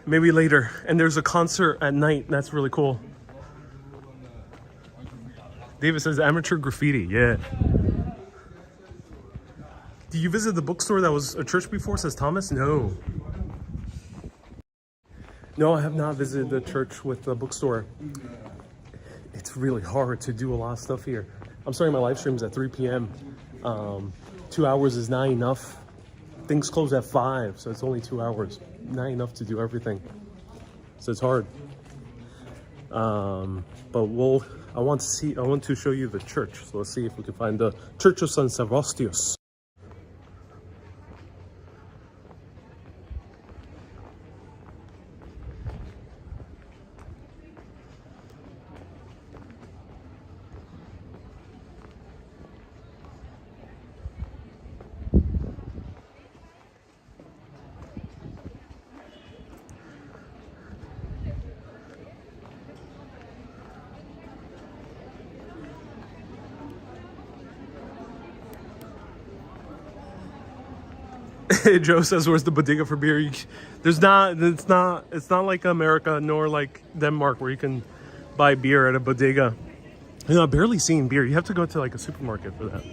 maybe later. And there's a concert at night. That's really cool. David says, amateur graffiti. Yeah. Did you visit the bookstore that was a church before, says Thomas? No. No, I have not visited the church with the bookstore. It's really hard to do a lot of stuff here. I'm starting my live streams at 3 p.m. 2 hours is not enough. Things close at 5, so it's only 2 hours. Not enough to do everything. So it's hard. But I want to show you the church. So let's see if we can find the Church of San Servatius. Joe says, "Where's the bodega for beer?" There's not. It's not like America nor like Denmark where you can buy beer at a bodega. You know, I've barely seen beer. You have to go to like a supermarket for that.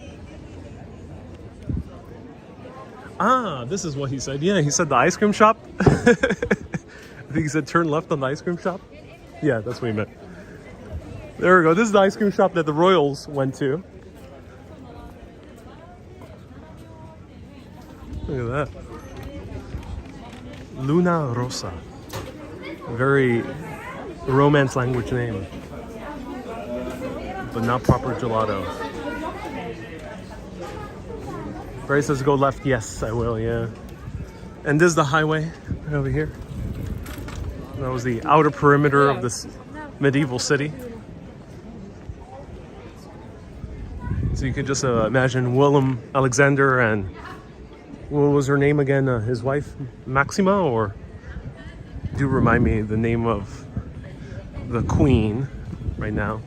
Ah, this is what he said. Yeah, he said the ice cream shop. I think he said turn left on the ice cream shop. Yeah, that's what he meant. There we go. This is the ice cream shop that the Royals went to. Look at that. Luna Rosa. A very Romance language name. But not proper gelato. Bray says go left. Yes, I will, yeah. And this is the highway right over here. That was the outer perimeter of this medieval city. So you could just imagine Willem Alexander and what was her name again? His wife, Maxima, or do remind me the name of the queen right now.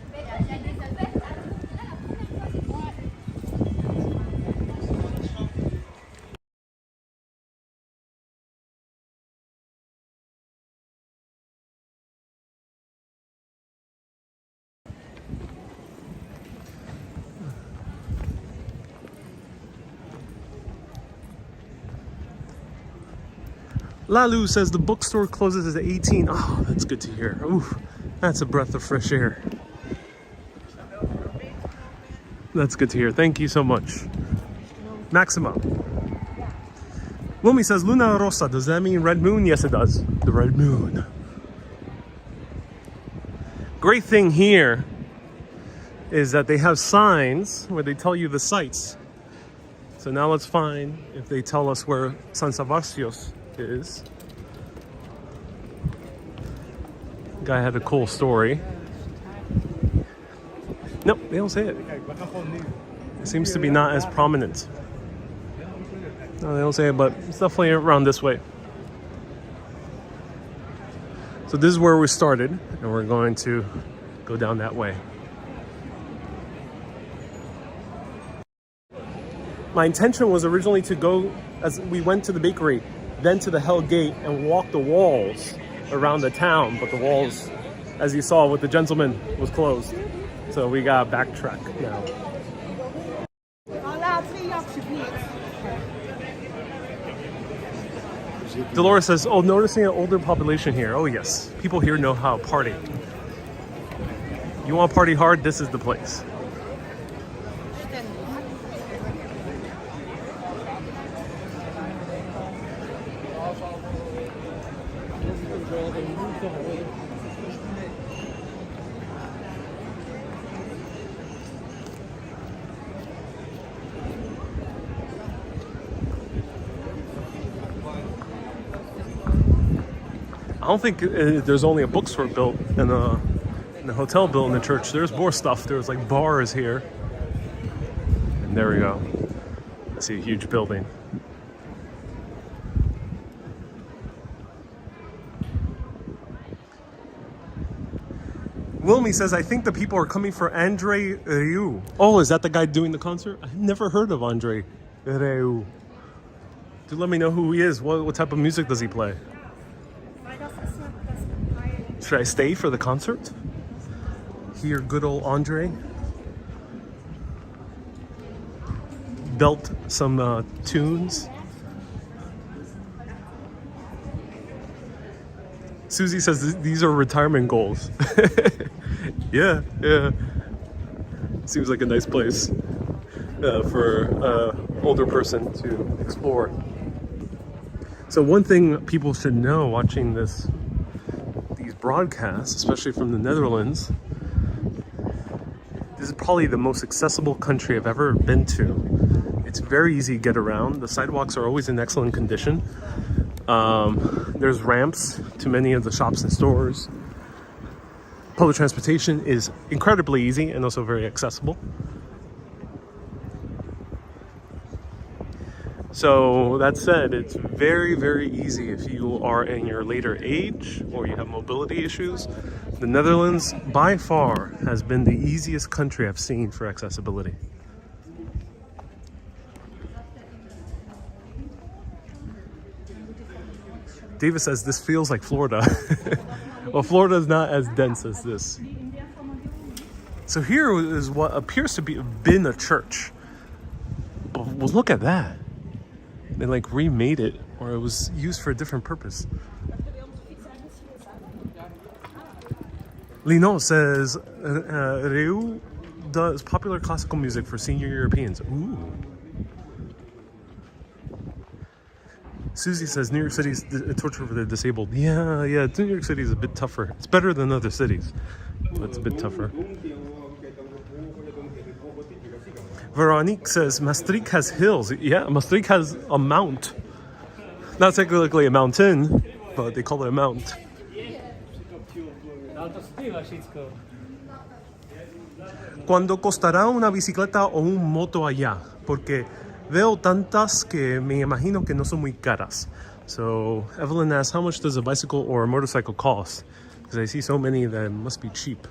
Lalu says the bookstore closes at 18. Oh, that's good to hear. Ooh, that's a breath of fresh air. That's good to hear. Thank you so much. Maxima. Wilmy says Luna Rosa. Does that mean red moon? Yes, it does. The red moon. Great thing here is that they have signs where they tell you the sites. So now let's find if they tell us where San Servatius is. Guy had a cool story. Nope, they don't say it. It seems to be not as prominent. No, they don't say it, but it's definitely around this way. So this is where we started, and we're going to go down that way. My intention was originally to go, as we went to the bakery, then to the Hell Gate and walk the walls around the town, but the walls, as you saw with the gentleman, was closed. So we got backtrack now. Dolores says, oh, noticing an older population here. Oh yes, people here know how to party. You want to party hard, this is the place. don't think there's only a bookstore built and a hotel built in the church. There's more stuff. There's like bars here. And there we go. I see a huge building. Wilmy says, I think the people are coming for Andr Rieu. Oh, is that the guy doing the concert? I've never heard of Andr Rieu. Do let me know who he is. What type of music does he play? Should I stay for the concert? Hear good old Andre. Belt some tunes. Susie says these are retirement goals. Yeah. Seems like a nice place for an older person to explore. So one thing people should know watching these broadcasts, especially from the Netherlands, this is probably the most accessible country I've ever been to. It's very easy to get around. The sidewalks are always in excellent condition. There's ramps to many of the shops and stores. Public transportation is incredibly easy and also very accessible. So that said, it's very, very easy if you are in your later age or you have mobility issues. The Netherlands, by far, has been the easiest country I've seen for accessibility. David says this feels like Florida. Well, Florida is not as dense as this. So here is what appears to have been a church. But well, look at that. They like remade it, or it was used for a different purpose. Lino says Rieu does popular classical music for senior Europeans. Ooh. Susie says New York City's torture for the disabled. Yeah, New York City is a bit tougher. It's better than other cities, but it's a bit tougher. Veronique says Maastricht has hills. Yeah, Maastricht has a mount. Not technically a mountain, but they call it a mount. ¿Cuándo costará una bicicleta o un moto allá? Porque veo tantas que me imagino que no son muy caras. So Evelyn asks, how much does a bicycle or a motorcycle cost? Because I see so many that it must be cheap.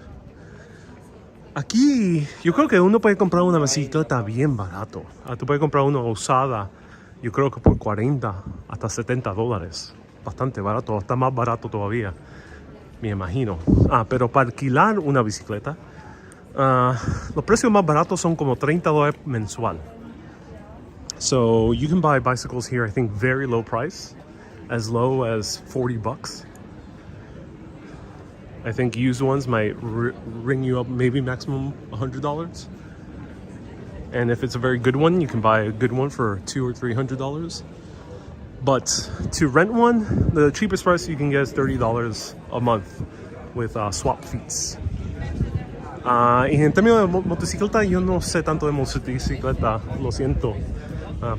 Aquí yo creo que uno puede comprar una bicicleta bien barato. Tú puedes comprar una usada, yo creo que por 40 hasta $70. Bastante barato, hasta más barato todavía, me imagino. Pero para alquilar una bicicleta, los precios más baratos son como $30 mensual. So you can buy bicycles here, I think, very low price, as low as $40. I think used ones might ring you up maybe maximum $100. And if it's a very good one, you can buy a good one for $200 or $300. But to rent one, the cheapest price you can get is $30 a month with swap fees. Y en términos de motocicleta, yo no sé tanto de motocicleta, lo siento.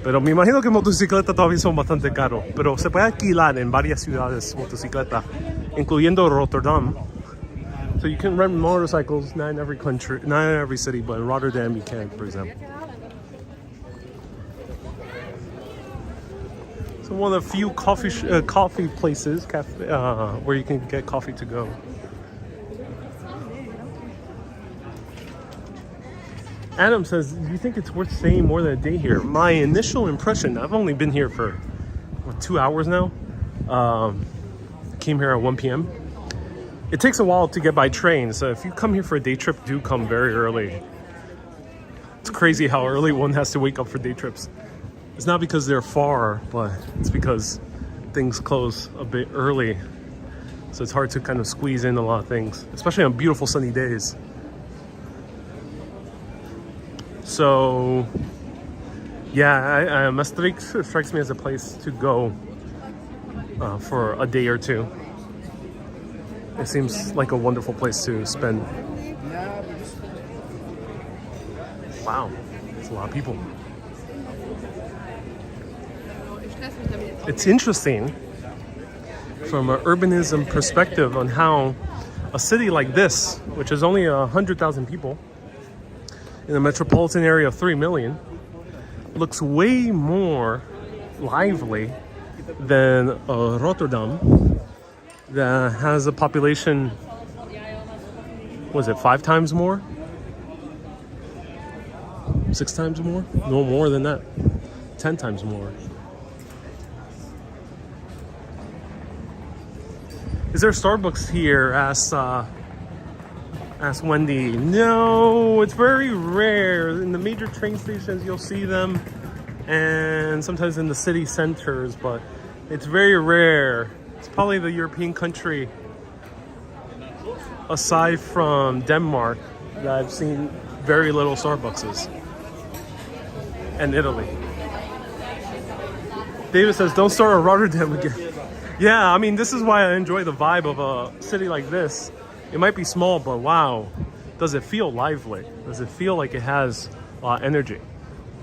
Pero me imagino que motocicletas todavía son bastante caros. Pero se puede alquilar en varias ciudades motocicletas, incluyendo Rotterdam. So you can rent motorcycles, not in every country, not in every city, but in Rotterdam you can, for example. So one of the few coffee places where you can get coffee to go. Adam says, do you think it's worth staying more than a day here? My initial impression, I've only been here for 2 hours now. Came here at 1 p.m. It takes a while to get by train, so if you come here for a day trip, do come very early. It's crazy how early one has to wake up for day trips. It's not because they're far, but it's because things close a bit early. So it's hard to kind of squeeze in a lot of things, especially on beautiful sunny days. So, yeah, Maastricht strikes me as a place to go for a day or two. It seems like a wonderful place to spend. Wow, it's a lot of people. It's interesting. from an urbanism perspective on how a city like this, which is only 100,000 people in a metropolitan area of 3 million, looks way more lively than Rotterdam, that has a population, was it 5 times more? 6 times more? No, more than that. 10 times more. Is there Starbucks here? Asked Wendy. No, it's very rare. In the major train stations you'll see them, and sometimes in the city centers, but it's very rare. It's probably the European country, aside from Denmark, that I've seen very little Starbuckses. And Italy. David says, don't start a Rotterdam again. Yeah, I mean, this is why I enjoy the vibe of a city like this. It might be small, but wow, does it feel lively? Does it feel like it has energy?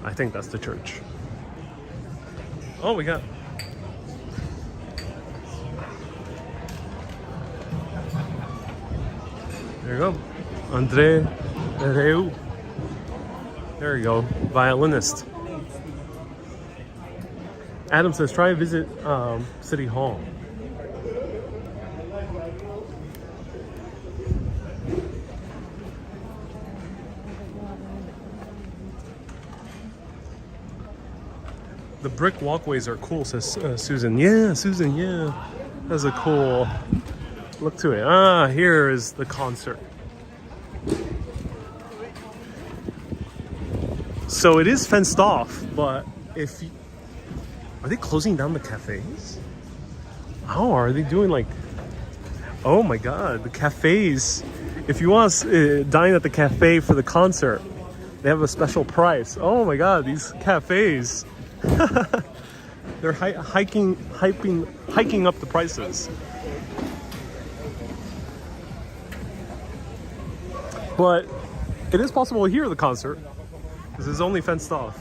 I think that's the church. Oh, we got... There you go. Andr Rieu. There you go. Violinist. Adam says, try to visit City Hall. The brick walkways are cool, says Susan. Yeah, Susan, yeah. That's a cool look to it. Ah, here is the concert. So it is fenced off, but if you... Are they closing down the cafes? How are they doing, like... Oh my god, the cafes. If you want to dine at the cafe for the concert, they have a special price. Oh my god, these cafes. They're hiking up the prices. But it is possible to hear the concert, because it's only fenced off.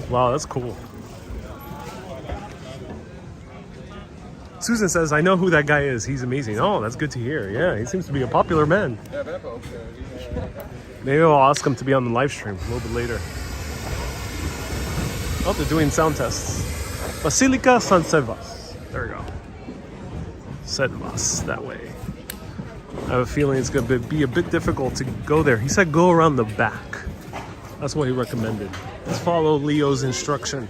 Wow, that's cool. Susan says, I know who that guy is. He's amazing. Oh, that's good to hear. Yeah, he seems to be a popular man. Maybe I'll ask him to be on the live stream a little bit later. Oh, they're doing sound tests. Basilica San Servatius. There we go. Servatius, that way. I have a feeling it's going to be a bit difficult to go there. He said go around the back. That's what he recommended. Let's follow Leo's instruction.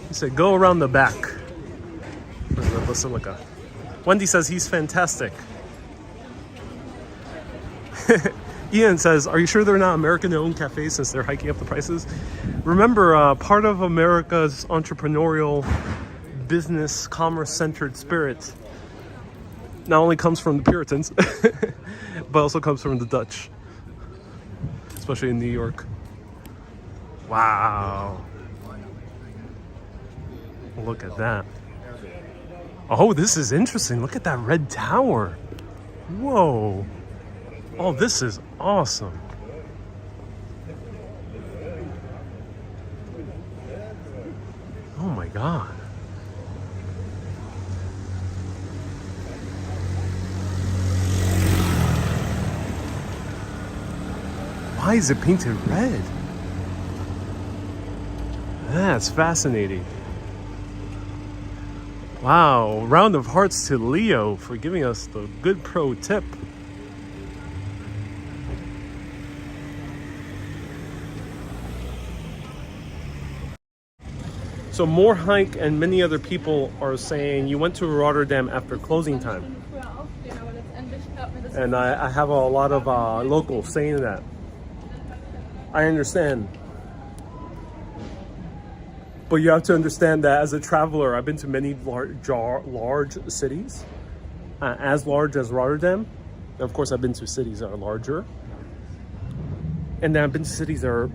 He said go around the back for the Basilica. Wendy says he's fantastic. Ian says, are you sure they're not American-owned cafes since they're hiking up the prices? Remember, part of America's entrepreneurial, business, commerce-centered spirit not only comes from the Puritans, but also comes from the Dutch, especially in New York. Wow. Look at that. Oh, this is interesting. Look at that red tower. Whoa. Oh, this is awesome. Oh my god. Why is it painted red? That's fascinating. Wow, round of hearts to Leo for giving us the good pro tip. So more Hike and many other people are saying you went to Rotterdam after closing time. And I have a lot of locals saying that. I understand. But you have to understand that as a traveler, I've been to many large cities, as large as Rotterdam. And of course, I've been to cities that are larger. And then I've been to cities that are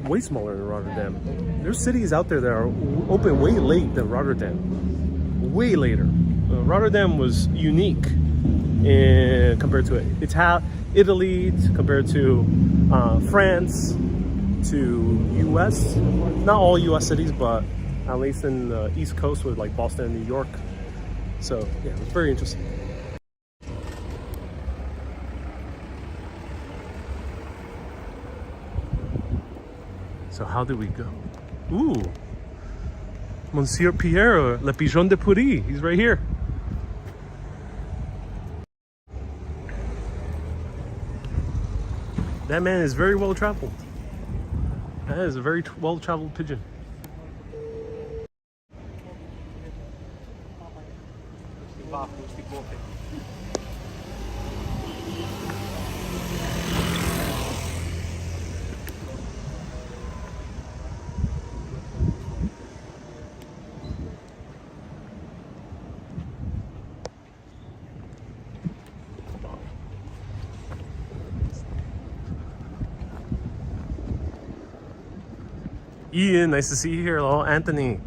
way smaller than Rotterdam. There's cities out there that are open way late than Rotterdam. Way later. Rotterdam was unique compared to Italy, compared to France, to US. Not all US cities, but at least in the East Coast with like Boston and New York. So yeah, it was very interesting. So how did we go? Ooh, Monsieur Pierre, Le Pigeon de Puris. He's right here. That man is very well traveled. That is a very well traveled pigeon. Ian, nice to see you here. Hello, Anthony.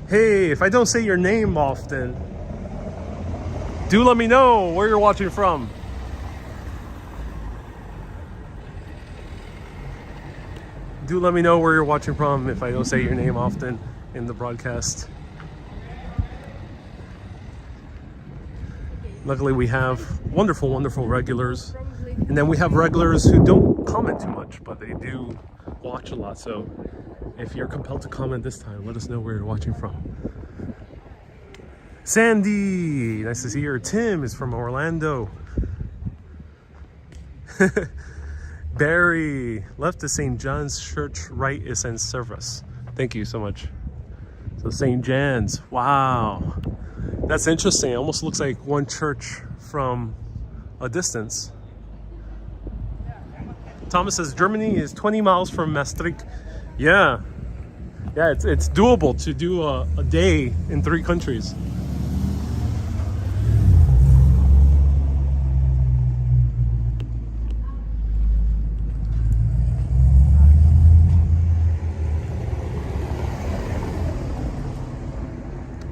Hey, if I don't say your name often, do let me know where you're watching from. Do let me know where you're watching from if I don't say your name often in the broadcast. Luckily, we have wonderful, wonderful regulars. And then we have regulars who don't comment too much, but they do watch a lot. So if you're compelled to comment this time, let us know where you're watching from. Sandy, nice to see you. Tim is from Orlando. Barry, left to St. John's Church, right is St. Servatius. Thank you so much. So St. John's, wow. That's interesting. It almost looks like one church from a distance. Thomas says Germany is 20 miles from Maastricht. Yeah, it's doable to do a day in 3 countries.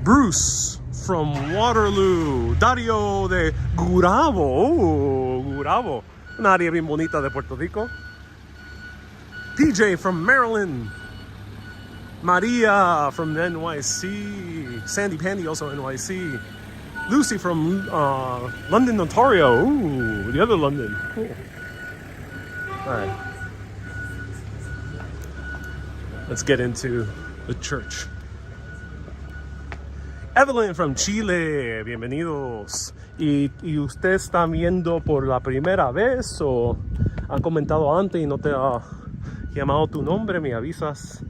Bruce from Waterloo. Dario de Gurabo. Oh, Gurabo. Una área bien bonita de Puerto Rico. DJ from Maryland. Maria from NYC. Sandy Pandy, also NYC. Lucy from London, Ontario. Ooh, the other London. Cool. All right. Let's get into the church. Evelyn from Chile, bienvenidos. ¿Y usted está viendo por la primera vez o han comentado antes y no te ha llamado tu nombre? Me avisas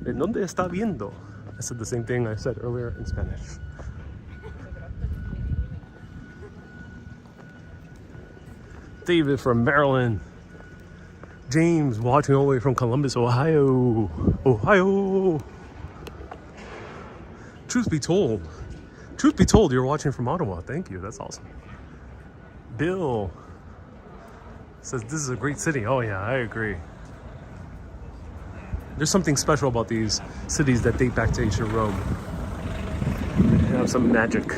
de dónde está viendo. I said the same thing I said earlier in Spanish. David from Maryland. James watching all the way from Columbus, Ohio. Ohio. Truth be told, you're watching from Ottawa. Thank you. That's awesome. Bill says this is a great city. Oh yeah, I agree. There's something special about these cities that date back to ancient Rome. They have some magic.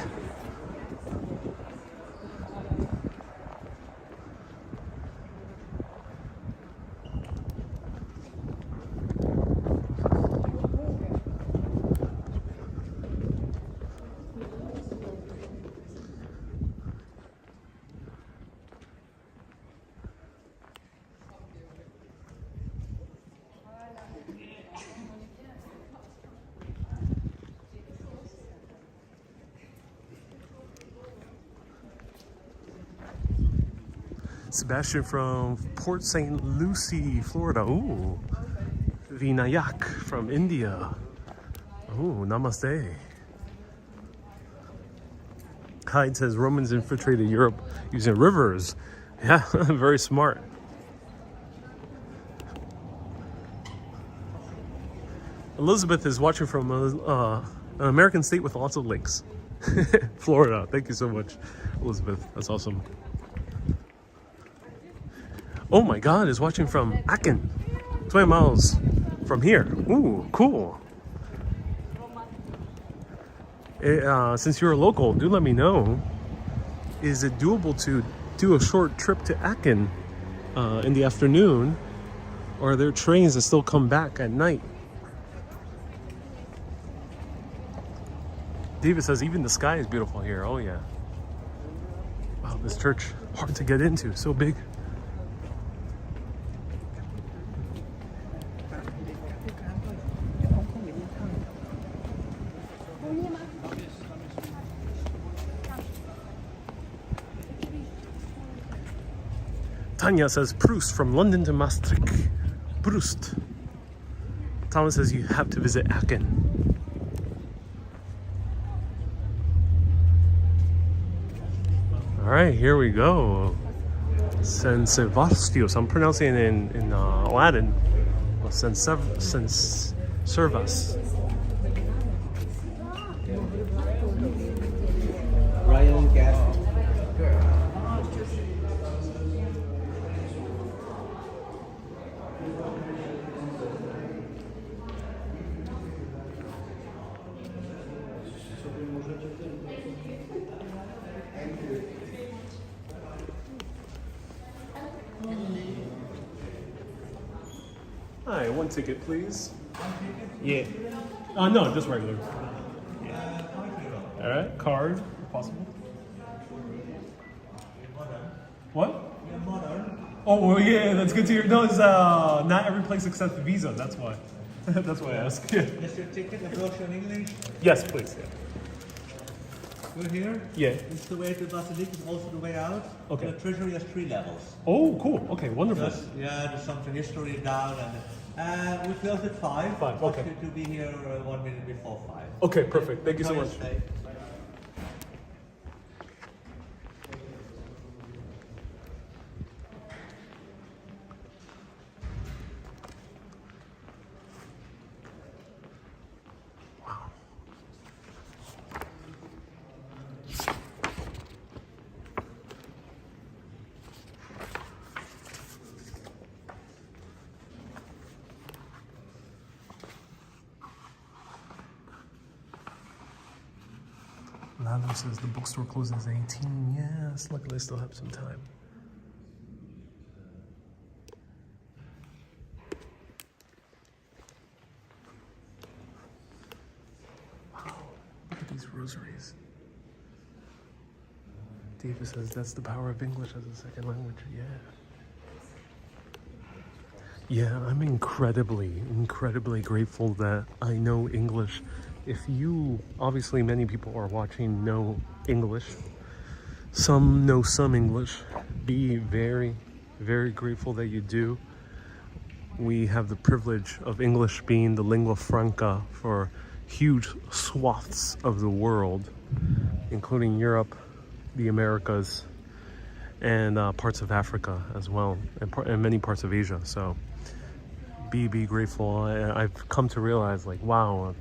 Sebastian from Port St. Lucie, Florida. Ooh. Vinayak from India. Ooh, namaste. Hyde says Romans infiltrated Europe using rivers. Yeah, very smart. Elizabeth is watching from an American state with lots of lakes. Florida. Thank you so much, Elizabeth. That's awesome. Oh my God, is watching from Aachen, 20 miles from here. Ooh, cool. Since you're a local, do let me know. Is it doable to do a short trip to Aachen in the afternoon? Or are there trains that still come back at night? David says even the sky is beautiful here. Oh yeah. Wow, this church, hard to get into, so big. Tanya says Proust from London to Maastricht. Proust. Thomas says you have to visit Aachen. All right, here we go. San Servatius. I'm pronouncing it in Latin. Well, Servas. Royal guest. Hi, one ticket, please. Yeah. No, just regular. All right, card, if possible. What? Oh, well, yeah, that's good to hear. No, it's not every place accepts Visa. That's why. That's why I asked. Yeah. Is your ticket a brochure in English? Yes, please. Yeah. We're here. Yeah. It's the way to Basilica, it's also the way out. Okay. The treasury has 3 levels. Oh, cool. Okay, wonderful. There's something history down, and we closed at 5. 5, okay. To be here 1 minute before 5. Okay, perfect. Thank you so much. Stay. Lalo says the bookstore closes at 18. Yes, luckily I still have some time. Wow, look at these rosaries. David says that's the power of English as a second language. Yeah. Yeah, I'm incredibly grateful that I know English. If you, obviously many people are watching know English, some know some English, be very grateful that you do. We have the privilege of English being the lingua franca for huge swaths of the world, including Europe, the Americas, and parts of Africa as well, and many parts of Asia. So be grateful. I've come to realize, like, wow,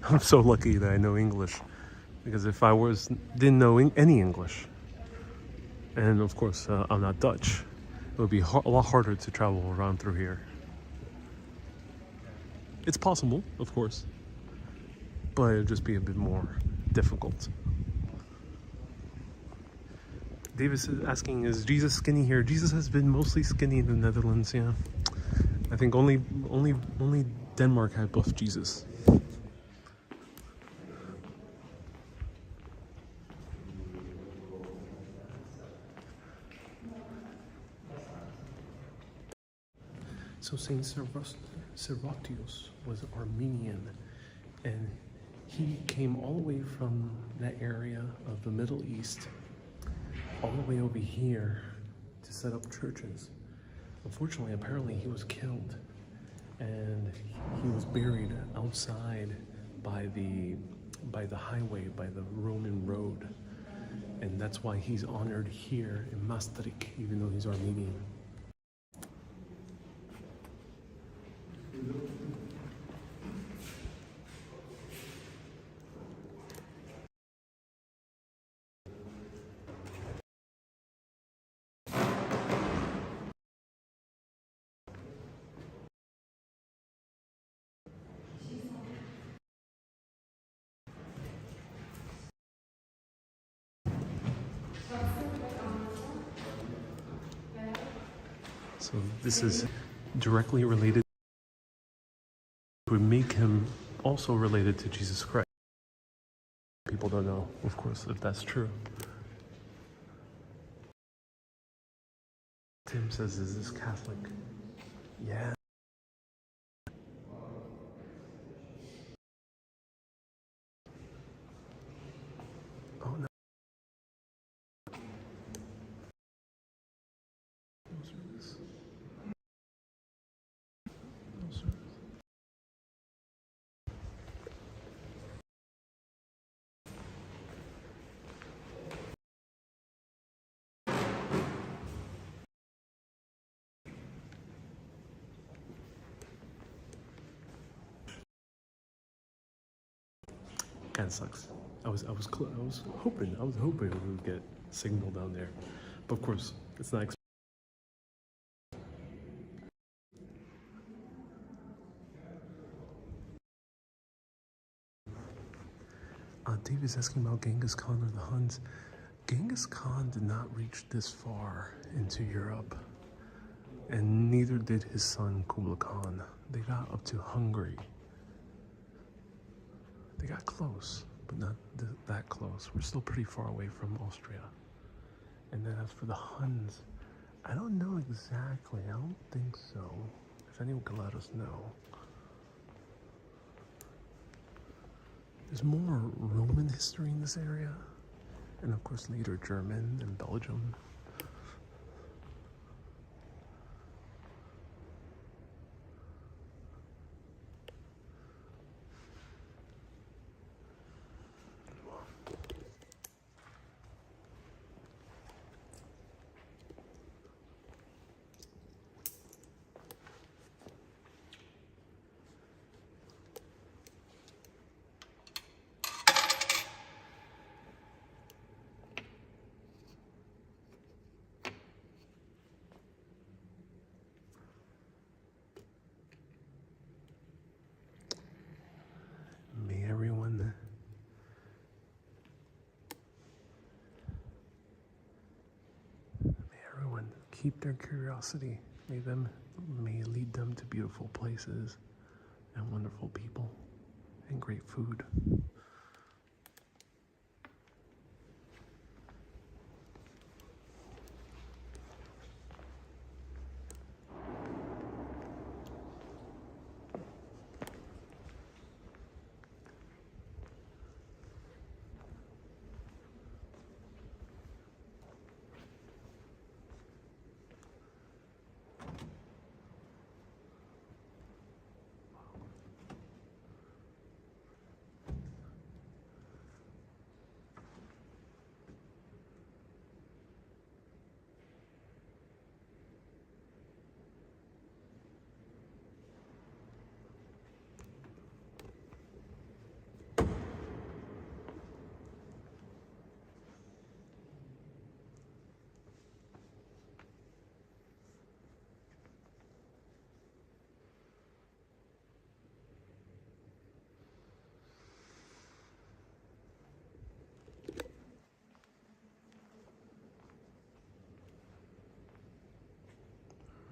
I'm so lucky that I know English, because if I didn't know any English, and of course I'm not Dutch, it would be a lot harder to travel around through here. It's possible, of course, but it'd just be a bit more difficult. Davis is asking, is Jesus skinny here? Jesus has been mostly skinny in the Netherlands, yeah. I think only Denmark had buff Jesus. So Saint Servatius was Armenian, and he came all the way from that area of the Middle East all the way over here to set up churches. Unfortunately, apparently he was killed, and he was buried outside by the highway, by the Roman road, and that's why he's honored here in Maastricht, even though he's Armenian. So this is directly related, would make him also related to Jesus Christ. people don't know, of course, if that's true. Tim says, is this Catholic? Yeah. Oh no. No service. No service. Kind of sucks. I was hoping we would get signal down there, but of course it's not. Dave is asking about Genghis Khan or the Huns. Genghis Khan did not reach this far into Europe, and neither did his son Kublai Khan. They got up to Hungary. They got close, but not that close. We're still pretty far away from Austria. And then as for the Huns, I don't know exactly. I don't think so. If anyone can let us know. There's more Roman history in this area. And of course later German and Belgium. Keep their curiosity. May lead them to beautiful places and wonderful people and great food.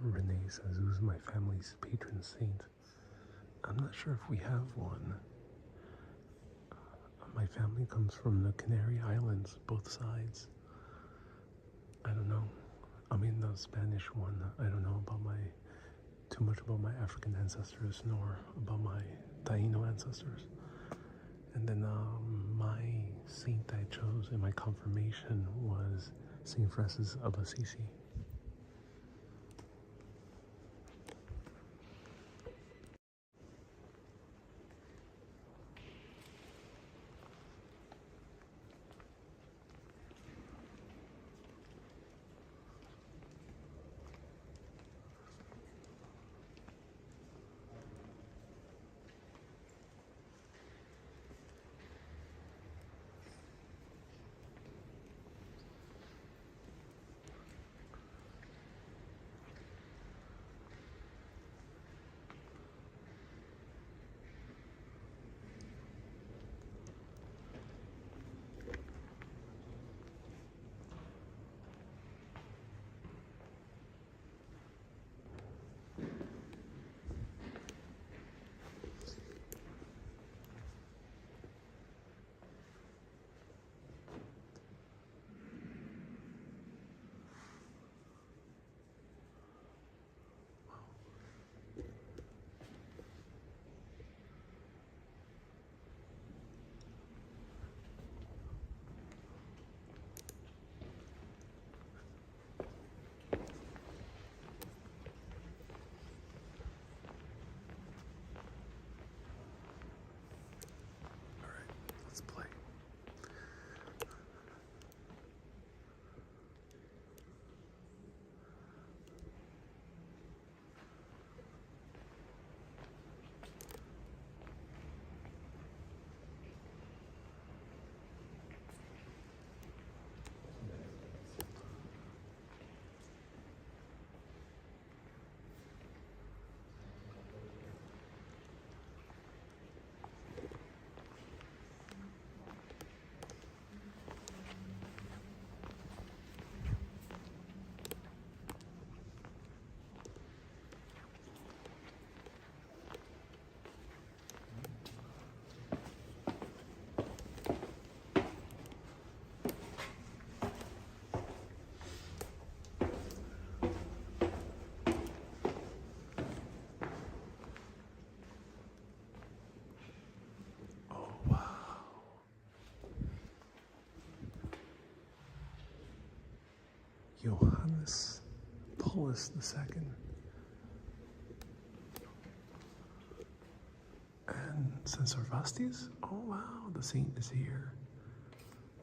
Renee says, who's my family's patron saint? I'm not sure if we have one. My family comes from the Canary Islands, both sides. I don't know. I mean, the Spanish one, I don't know too much about my African ancestors, nor about my Taino ancestors. And then my saint I chose in my confirmation was Saint Francis of Assisi. Johannes Paulus II. And St. Servatius? Oh wow, the saint is here.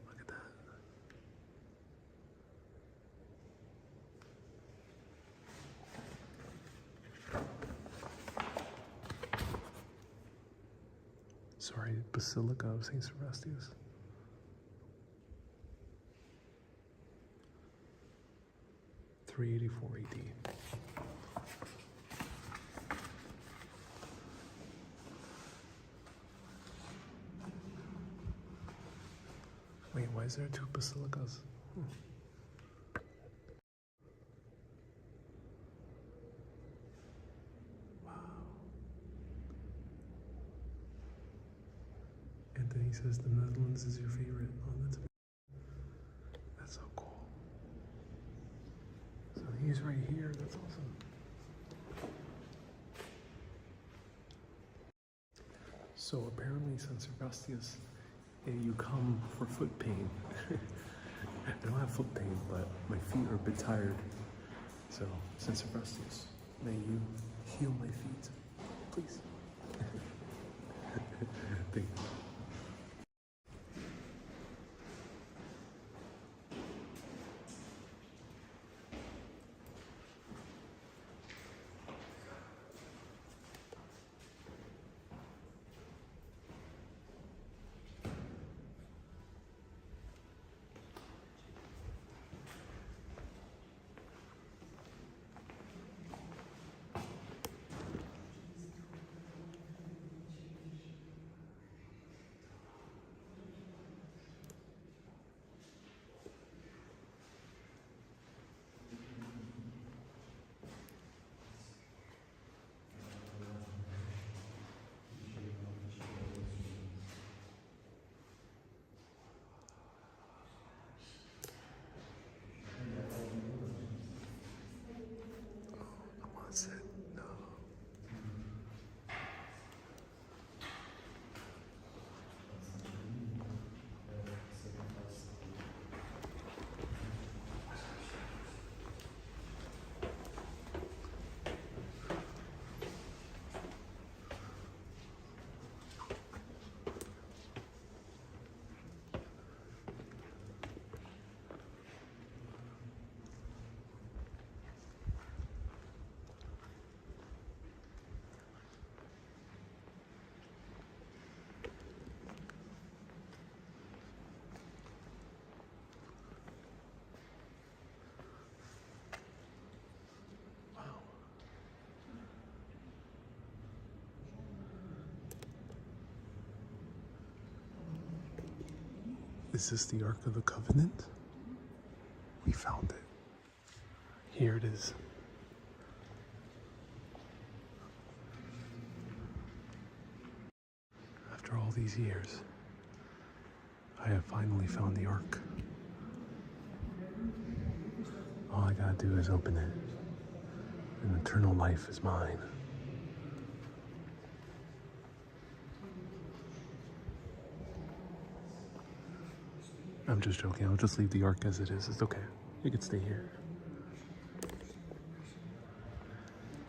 Look at that. Sorry, Basilica of St. Servatius. (384 AD). Wait, why is there two basilicas? Wow. Anthony says the Netherlands is your favorite. Oh, that's so cool. So he's right here. That's awesome. So apparently, St. Servatius, you come for foot pain. I don't have foot pain, but my feet are a bit tired. So, St. Servatius, may you heal my feet, please. Thank you. That's it. No. Is this the Ark of the Covenant? We found it. Here it is. After all these years, I have finally found the Ark. All I gotta do is open it, and eternal life is mine. I'm just joking. I'll just leave the Ark as it is. It's okay. You can stay here.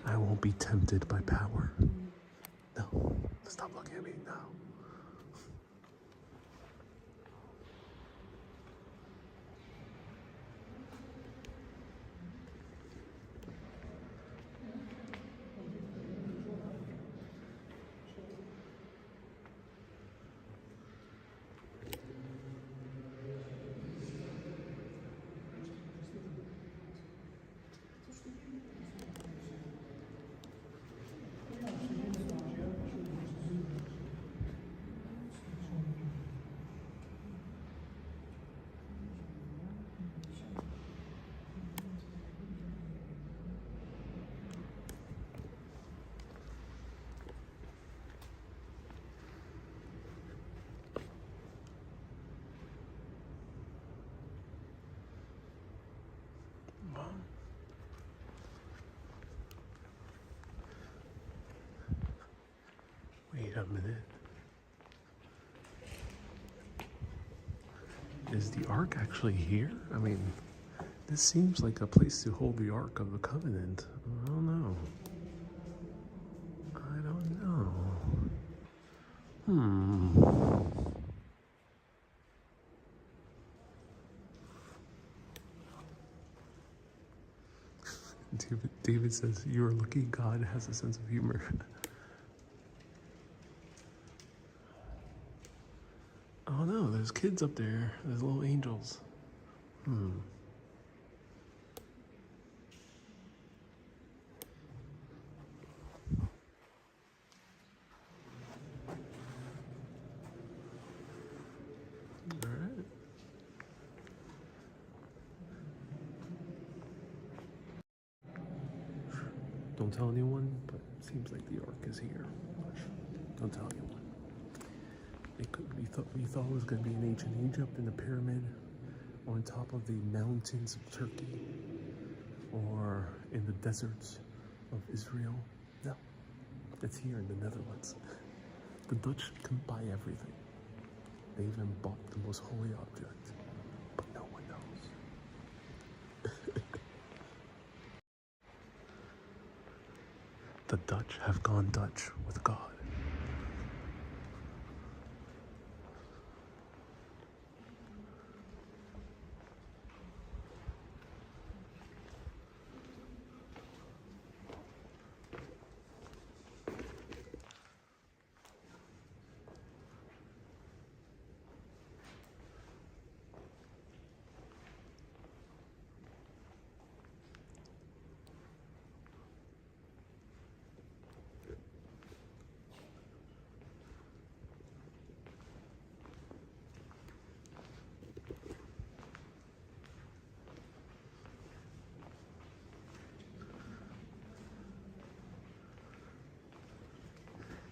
I won't be tempted by power. No. Stop looking at me now. Wait a minute. Is the Ark actually here? I mean, This seems like a place to hold the Ark of the Covenant. I don't know. I don't know. David says, "You're lucky God has a sense of humor." Oh no, there's kids up there. There's little angels. Alright. Don't tell anyone, but it seems like the Ark is here. Don't tell anyone. We thought it was going to be in ancient Egypt in the pyramid, or on top of the mountains of Turkey, or in the deserts of Israel. No, it's here in the Netherlands. The Dutch can buy everything. They even bought the most holy object, but no one knows. The Dutch have gone Dutch with God.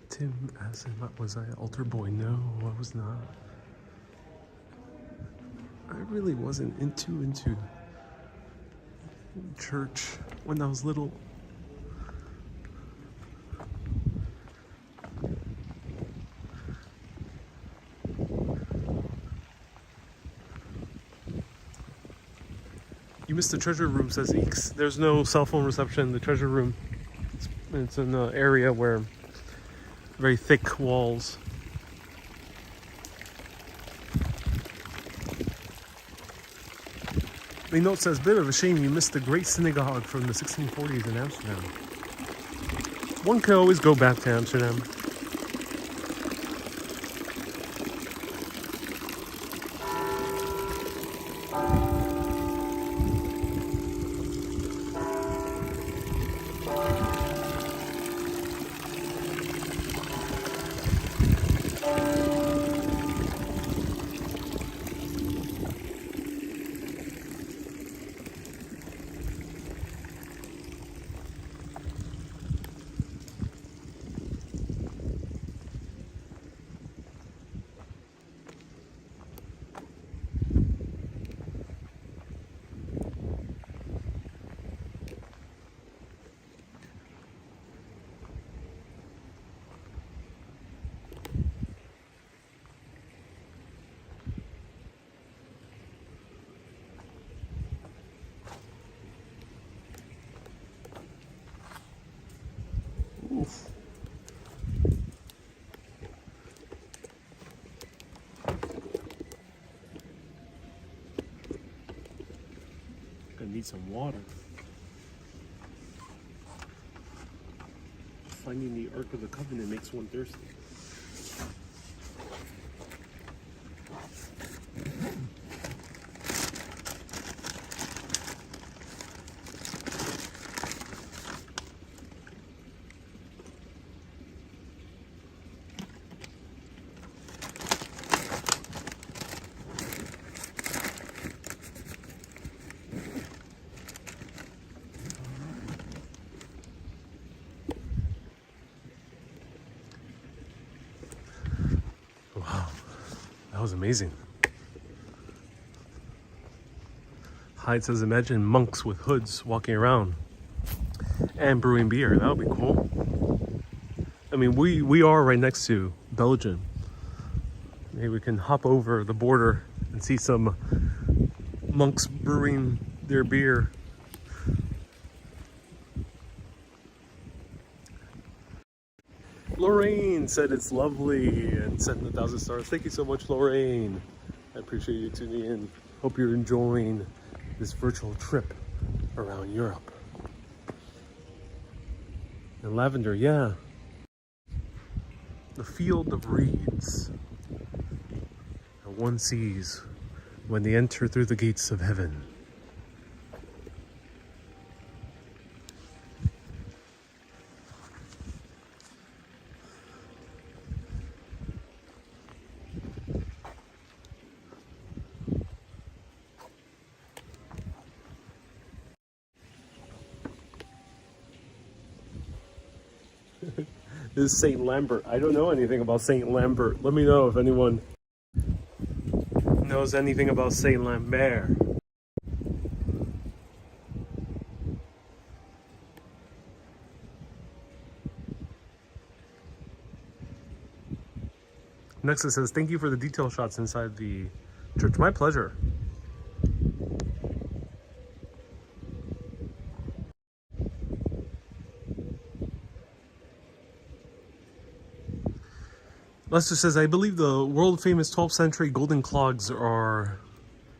Tim asked, was I an altar boy? No, I was not. I really wasn't into church when I was little. You missed the treasure room, says Eeks. There's no cell phone reception in the treasure room. It's in an area where very thick walls. The note says, bit of a shame you missed the great synagogue from the 1640s in Amsterdam. One can always go back to Amsterdam. Oof. Gonna need some water. Finding the Ark of the Covenant makes one thirsty. That was amazing. Hyde says, imagine monks with hoods walking around and brewing beer. That would be cool. I mean, we are right next to Belgium. Maybe we can hop over the border and see some monks brewing their beer. Lorraine said it's lovely and sent 1,000 stars. Thank you so much, Lorraine. I appreciate you tuning in. Hope you're enjoying this virtual trip around Europe. And lavender, yeah. The field of reeds that one sees when they enter through the gates of heaven. This is St. Lambert. I don't know anything about St. Lambert. Let me know if anyone knows anything about St. Lambert. Next it says, thank you for the detail shots inside the church. My pleasure. Lester says, I believe the world-famous 12th century golden clogs are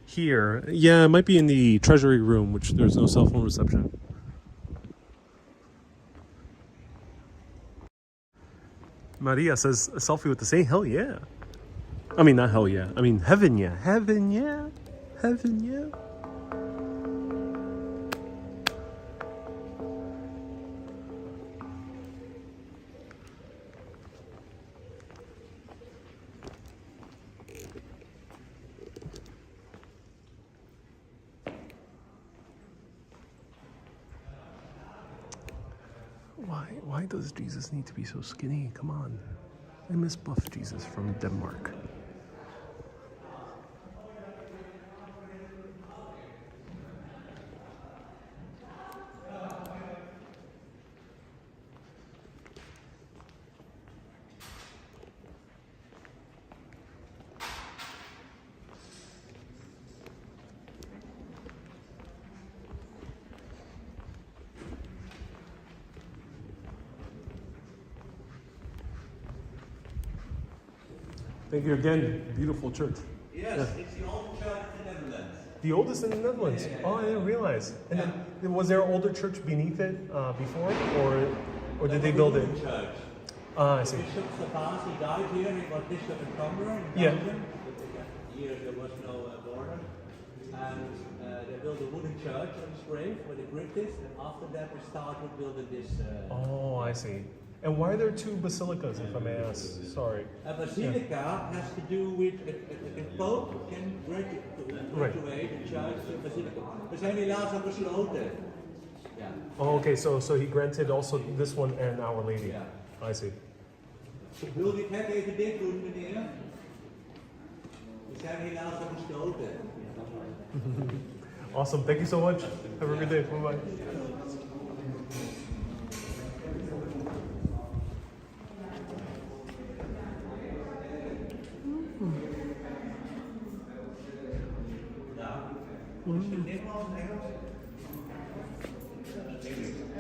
here. Yeah, it might be in the treasury room, which there's no cell phone reception. Maria says, a selfie with the saint? Hell yeah. I mean, not hell yeah. I mean, heaven yeah. Heaven yeah. Heaven yeah. Why does Jesus need to be so skinny? Come on. I miss buff Jesus from Denmark. Thank you again. Beautiful church. Yes, Yeah. it's the oldest church in the Netherlands. The oldest in the Netherlands. Yeah. Oh, I didn't realize. And then, was there an older church beneath it before, or did they build it? Church. Ah, I see. Bishop Servatius, he died here. He was bishop in Cumberland. Yeah. Here there was no border, and they built a wooden church on his grave where they bricked it. And after that, we started building this. Oh, I see. And why are there two basilicas, if I may ask? Sorry. A basilica has to do with a pope can graduate a church to a basilica. We zijn helaas al gesloten. Yeah. Oh, okay. So he granted also this one and Our Lady. Yeah. I see. Wil dit hek even dicht doen, meneer? We zijn helaas al gesloten. Awesome. Thank you so much. Have a good day. Bye bye.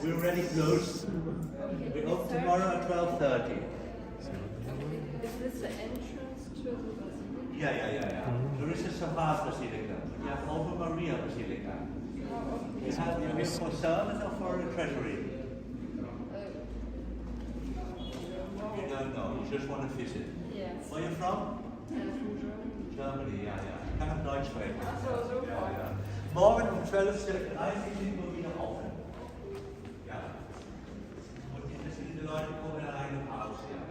We're already closed. We open tomorrow at 12:30. Is this the entrance to the basilica? Yeah. There is a Servatius Basilica. You have Over Maria Basilica. You have the for service or for the treasury? You don't know. You just want to visit. Yes. Where are you from? From Germany, ja. Ik kan het Duits spreken. zo Ja. Morgen om 12 stel ik een uitzending weer open. Ja. Dus de Leute komen naar een huis. Ja.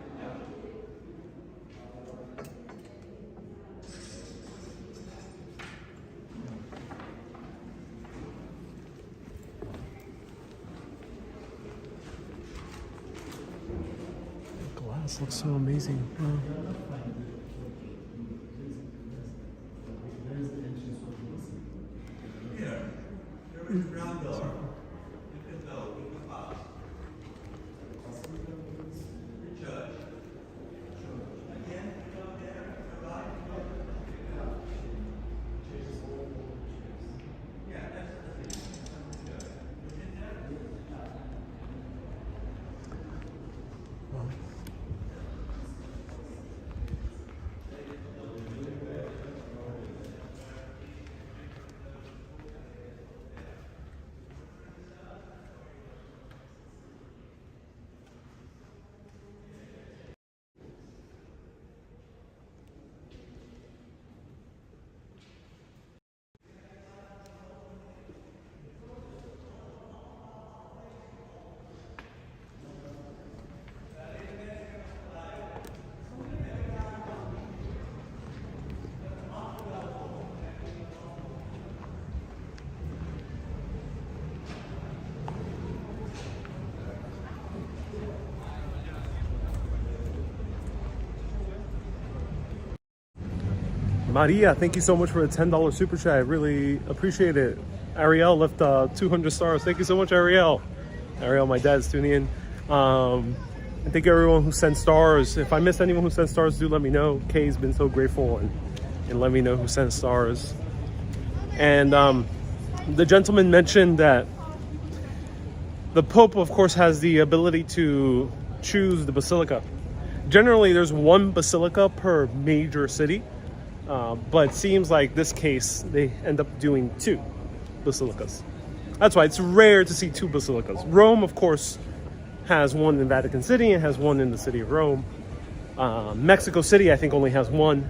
The glass looks so amazing. Wow. There is a ground door. You can go, you can pass. The church. Again, you go there, to the right. Yeah, that's Maria, thank you so much for the $10 super chat. I really appreciate it. Ariel left 200 stars. Thank you so much, Ariel. Ariel, my dad's tuning in. And thank you everyone who sent stars. If I missed anyone who sent stars, do let me know. Kay's been so grateful and let me know who sent stars. And the gentleman mentioned that the Pope, of course, has the ability to choose the basilica. Generally, there's one basilica per major city, but it seems like this case, they end up doing 2 basilicas. That's why it's rare to see 2 basilicas. Rome, of course, has one in Vatican City and has one in the city of Rome. Mexico City, I think, only has 1.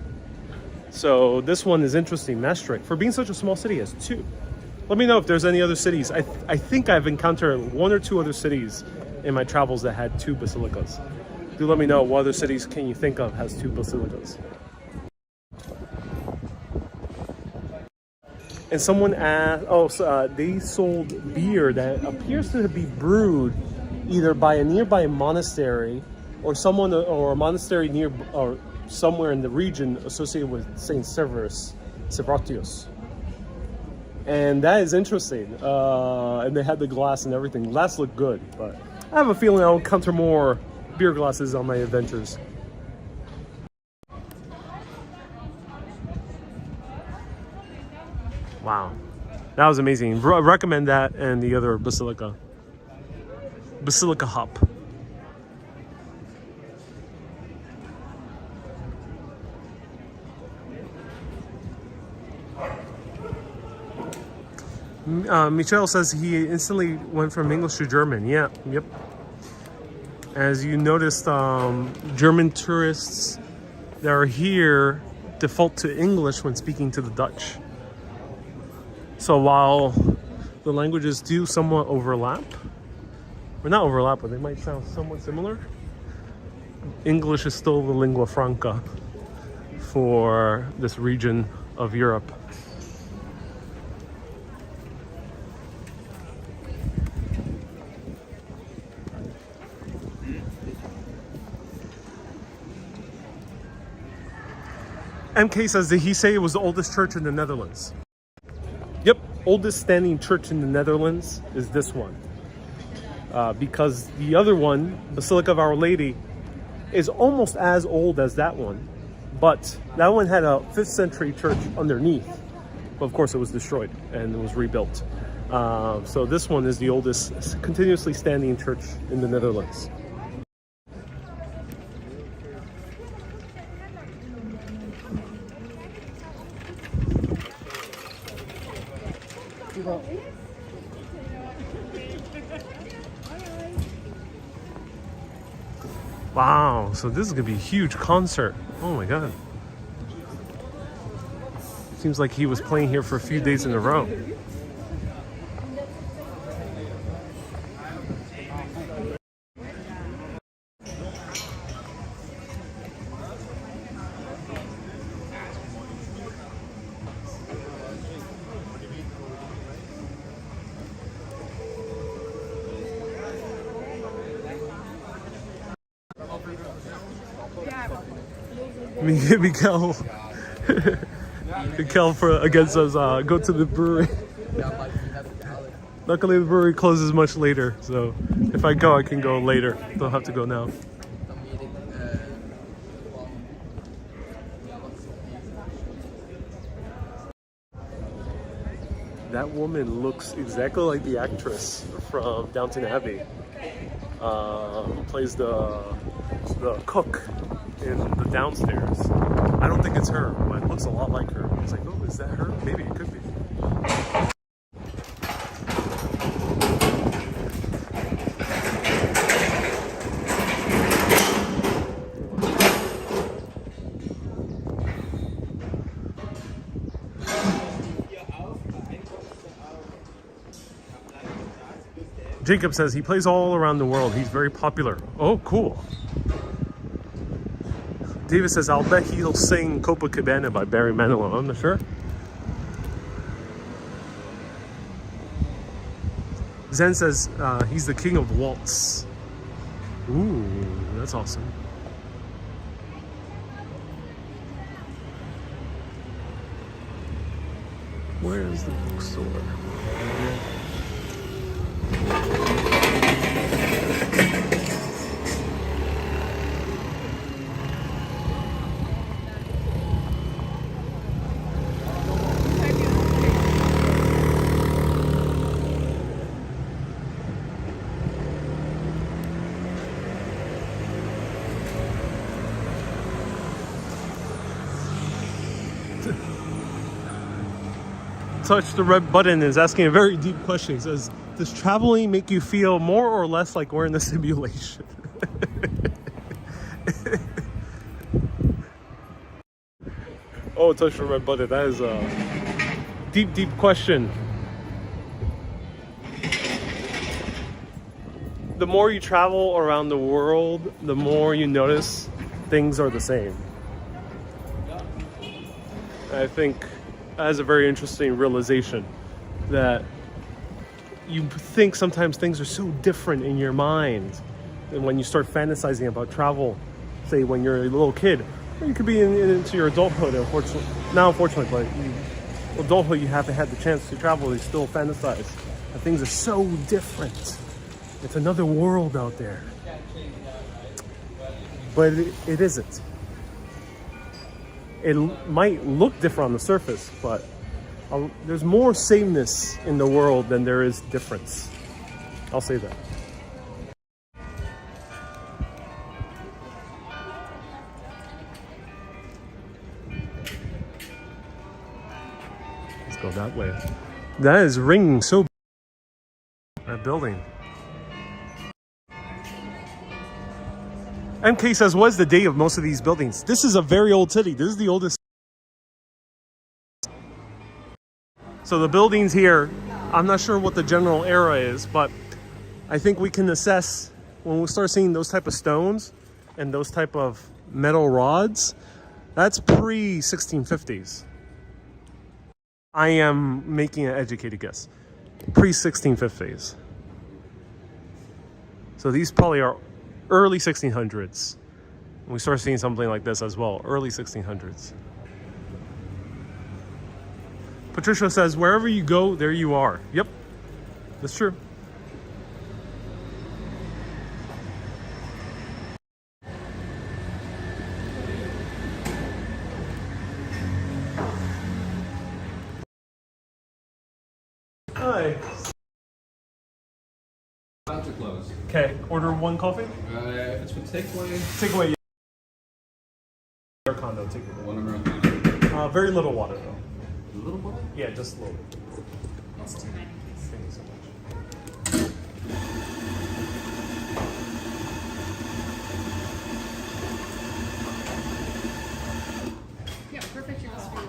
So this one is interesting. Maastricht, for being such a small city, has 2. Let me know if there's any other cities. I think I've encountered 1 or 2 other cities in my travels that had 2 basilicas. Do let me know what other cities can you think of has 2 basilicas. And someone asked, they sold beer that appears to be brewed either by a nearby monastery or a monastery near or somewhere in the region associated with Saint Servatius. And that is interesting. And they had the glass and everything. Glass looked good, but I have a feeling I'll encounter more beer glasses on my adventures. Wow, that was amazing. Recommend that and the other Basilica Hop. Michelle says he instantly went from English to German. Yeah, yep. As you noticed, German tourists that are here default to English when speaking to the Dutch. So while the languages do somewhat overlap, or not overlap, but they might sound somewhat similar, English is still the lingua franca for this region of Europe. MK says, did he say it was the oldest church in the Netherlands? Yep, oldest standing church in the Netherlands is this one. Because the other one, Basilica of Our Lady, is almost as old as that one. But that one had a 5th century church underneath. But of course it was destroyed and it was rebuilt. So this one is the oldest continuously standing church in the Netherlands. Wow, so this is gonna be a huge concert. Oh my god. Seems like he was playing here for a few days in a row. Mikael against us go to the brewery. Luckily the brewery closes much later, so if I go I can go later. Don't have to go now. That woman looks exactly like the actress from Downton Abbey, who plays the cook in the downstairs. I don't think it's her, but it looks a lot like her. I was like, oh, is that her? Maybe it could be. Jacob says he plays all around the world. He's very popular. Oh, cool. David says, I'll bet he'll sing Copacabana by Barry Manilow. I'm not sure. Zen says he's the king of waltz. Ooh, that's awesome. Where is the bookstore? Touch the red button is asking a very deep question. It says, does traveling make you feel more or less like we're in a simulation? Oh, touch the red button. That is a deep, deep question. The more you travel around the world, the more you notice things are the same. I think that is a very interesting realization, that you think sometimes things are so different in your mind. And when you start fantasizing about travel, say when you're a little kid, or you could be into your adulthood, unfortunately. Not unfortunately, but adulthood, you haven't had the chance to travel, you still fantasize. And things are so different. It's another world out there. But it isn't. It might look different on the surface, but there's more sameness in the world than there is difference. I'll say that. Let's go that way. That is ringing so bad. That building. MK says, what is the date of most of these buildings? This is a very old city. This is the oldest. So the buildings here, I'm not sure what the general era is, but I think we can assess when we start seeing those type of stones and those type of metal rods, that's pre-1650s. I am making an educated guess. Pre-1650s. So these probably are early 1600s. We start seeing something like this as well, early 1600s. Patricia says, wherever you go, there you are. Yep, that's true. Hi. About to close. Okay, order one coffee? If it's for takeaway, Takeaway. Condo, takeaway. one around Very little water though. a little bit. Yeah, just a little. That's $2.90. Thank you so much. Yeah, perfect. Your house for you.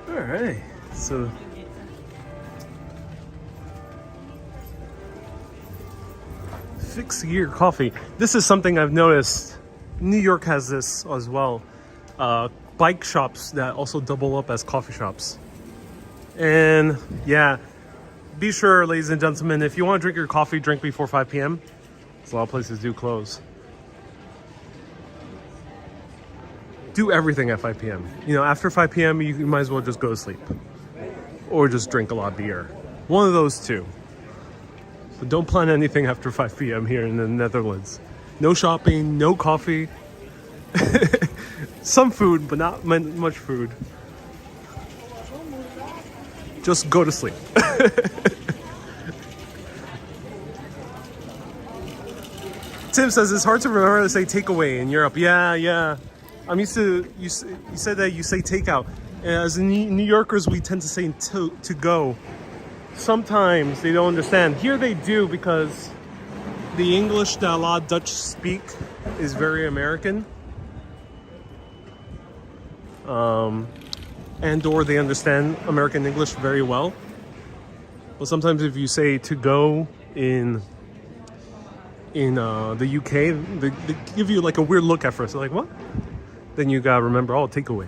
All right, so fixed gear coffee. This is something I've noticed. New York has this as well. Bike shops that also double up as coffee shops. And yeah, be sure, ladies and gentlemen, if you want to drink your coffee, drink before 5 p.m. A lot of places do close. Do everything at 5 p.m. You know, after 5 p.m., you might as well just go to sleep. Or just drink a lot of beer. One of those two. But don't plan anything after 5 p.m. here in the Netherlands. No shopping, no coffee. Some food, but not much food. Just go to sleep. Tim says it's hard to remember to say takeaway in Europe. Yeah. I'm used to, you said that you say takeout. As New Yorkers, we tend to say to go. Sometimes they don't understand. Here they do, because the English that a lot of Dutch speak is very American. And or they understand American English very well. But sometimes if you say to go in the UK, they give you like a weird look at first. They're like, what? Then you gotta remember, oh, takeaway.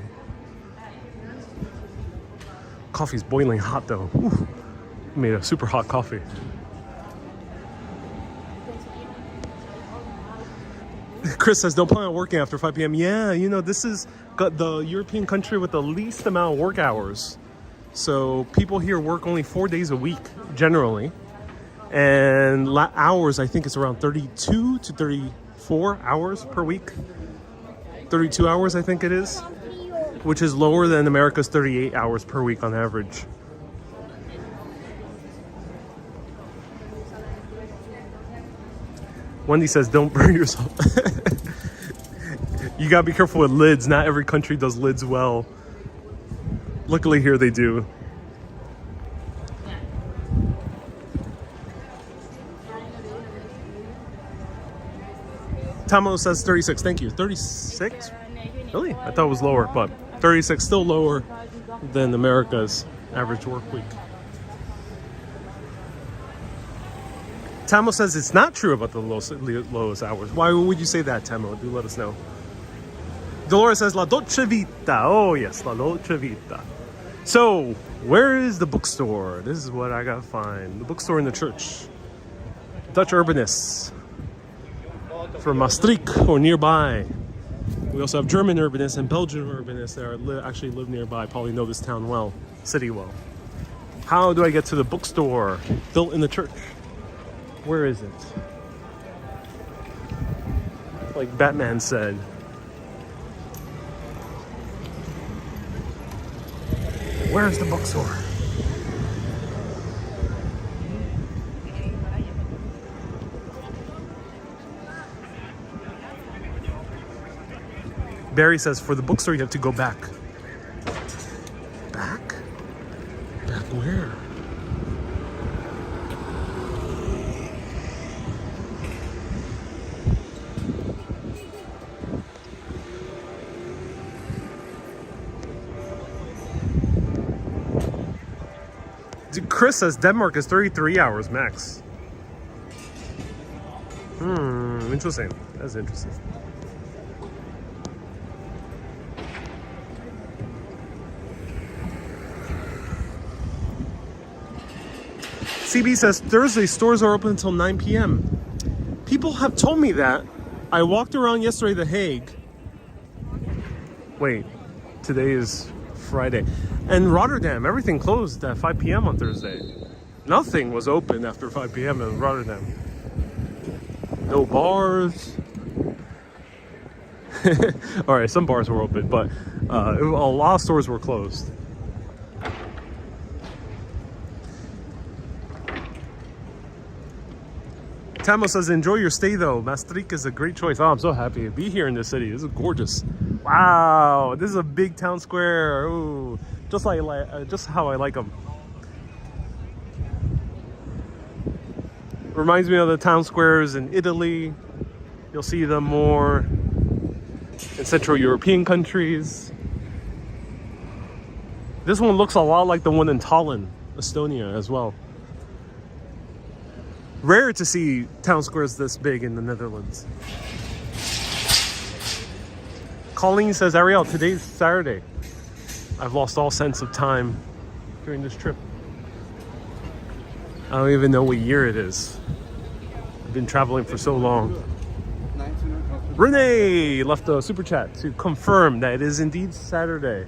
Coffee's boiling hot though. Ooh, made a super hot coffee. Chris says, don't plan on working after 5 p.m. Yeah, you know, this is the European country with the least amount of work hours. So people here work only 4 days a week, generally. And hours, I think it's around 32 to 34 hours per week. 32 hours, I think it is. Which is lower than America's 38 hours per week on average. Wendy says, don't burn yourself. You gotta be careful with lids. Not every country does lids well. Luckily here they do. Tamo says 36. Thank you. 36? Really? I thought it was lower, but 36 still lower than America's average work week. Tamo says it's not true about the lowest hours. Why would you say that, Tamo? Do let us know. Dolores says La Dolce Vita. Oh yes, La Dolce Vita. So, where is the bookstore? This is what I gotta find. The bookstore in the church. Dutch urbanists from Maastricht or nearby. We also have German urbanists and Belgian urbanists that actually live nearby. Probably know this town well, city well. How do I get to the bookstore built in the church? Where is it? Like Batman said. Where's the bookstore? Barry says for the bookstore you have to go back. Back? Back where? Chris says Denmark is 33 hours max. Interesting. That's interesting. CB says Thursday stores are open until 9 p.m. People have told me that. I walked around yesterday The Hague. Wait, today is Friday. And Rotterdam, everything closed at 5 p.m. on Thursday. Nothing was open after 5 p.m. in Rotterdam. No bars. All right, some bars were open, but a lot of stores were closed. Tamo says, enjoy your stay though. Maastricht is a great choice. Oh, I'm so happy to be here in this city. This is gorgeous. Wow, this is a big town square. Ooh, just how I like them. Reminds me of the town squares in Italy. You'll see them more in Central European countries. This one looks a lot like the one in Tallinn, Estonia as well. Rare to see town squares this big in the Netherlands. Colleen says, Ariel, today's Saturday. I've lost all sense of time. during this trip. I don't even know what year it is. I've been traveling for so long. Renee left a super chat to confirm that it is indeed Saturday.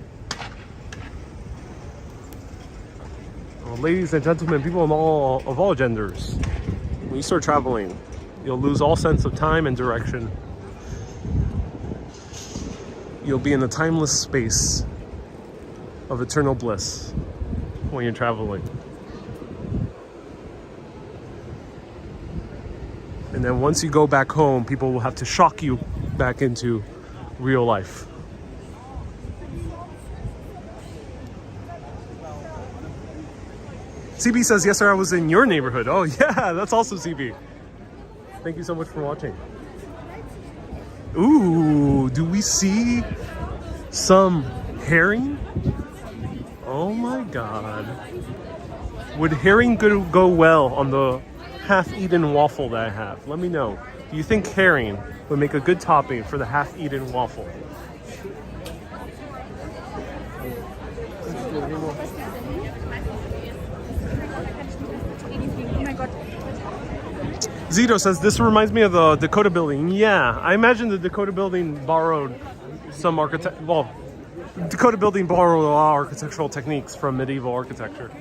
Well, ladies and gentlemen, people of all genders, when you start traveling, you'll lose all sense of time and direction. You'll be in the timeless space of eternal bliss when you're traveling. And then once you go back home, people will have to shock you back into real life. CB says, yes sir, I was in your neighborhood. Oh yeah, that's also CB. Thank you so much for watching. Ooh, do we see some herring? Oh my god. Would herring go well on the half-eaten waffle that I have? Let me know. Do you think herring would make a good topping for the half-eaten waffle? Zito says, this reminds me of the Dakota building. Yeah, I imagine the Dakota building borrowed some Dakota building borrowed a lot of architectural techniques from medieval architecture.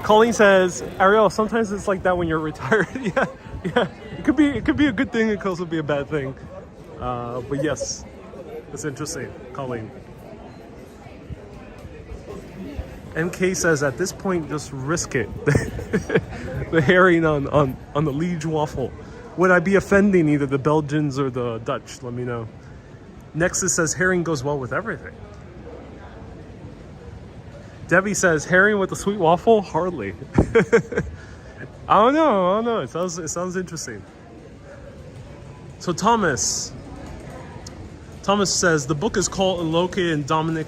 Colleen says, Ariel, sometimes it's like that when you're retired. Yeah. It could be a good thing, it could also be a bad thing. But yes, it's interesting, Colleen. MK says, at this point, just risk it. The herring on the Liege waffle. Would I be offending either the Belgians or the Dutch? Let me know. Nexus says, herring goes well with everything. Debbie says, herring with a sweet waffle? Hardly. I don't know. It sounds interesting. So Thomas says, the book is called located in Dominic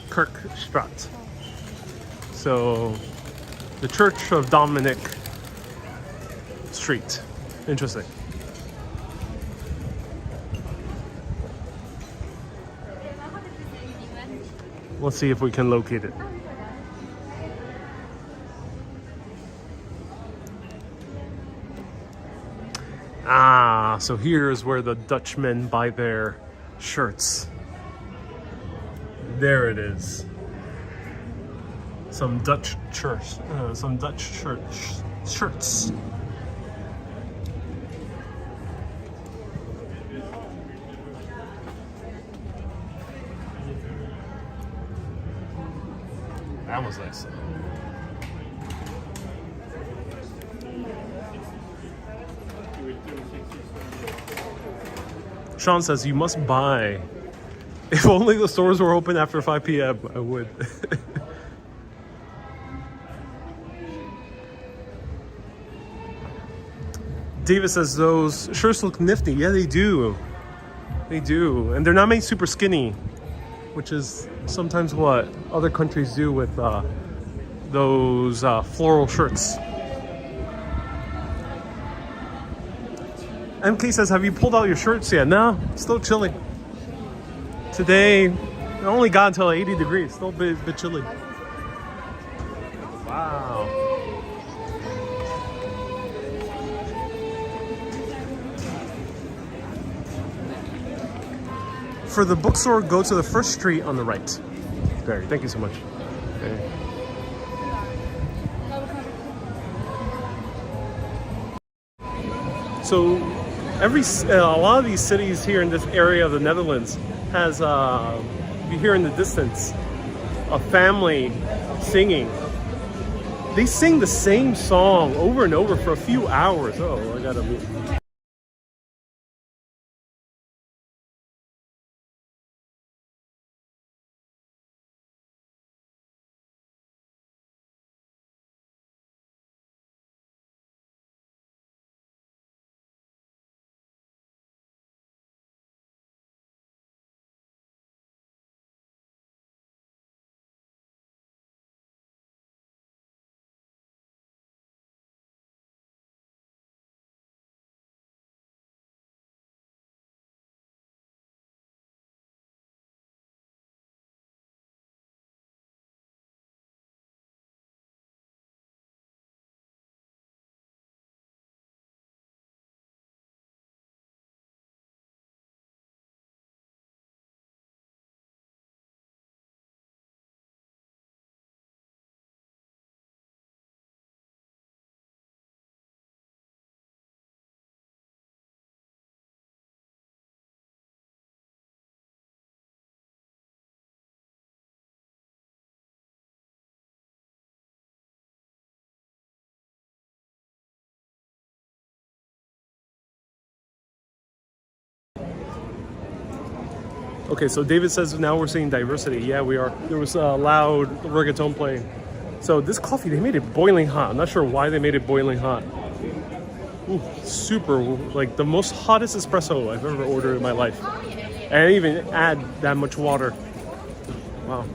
Kerkstraat. So, the Church of Dominic Street. Interesting. Let's see if we can locate it. Ah, so here's where the Dutchmen buy their shirts. There it is. Some Dutch shirts. That was nice. Sean says, you must buy. If only the stores were open after 5 p.m., I would. David says, those shirts look nifty. Yeah, they do. They do. And they're not made super skinny, which is sometimes what other countries do with those floral shirts. MK says, have you pulled out your shirts yet? No, still chilly. Today, it only got until 80 degrees. Still a bit chilly. Wow. For the bookstore, go to the first street on the right. Barry, thank you so much. Okay. So, a lot of these cities here in this area of the Netherlands has, you hear in the distance, a family singing. They sing the same song over and over for a few hours. Oh, I gotta move. Okay, so David says now we're seeing diversity. Yeah, we are. There was loud reggaeton playing. So this coffee, they made it boiling hot. I'm not sure why they made it boiling hot. Ooh, super, like the most hottest espresso I've ever ordered in my life. And I didn't even add that much water. Wow.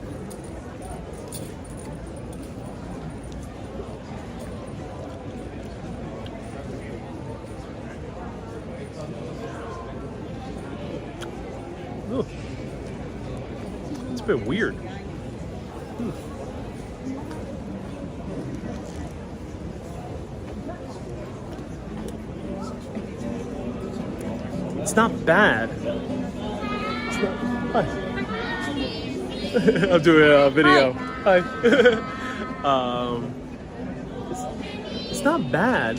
Ugh. It's a bit weird. It's not bad. It's not, hi. I'm doing a video. Hi. It's not bad.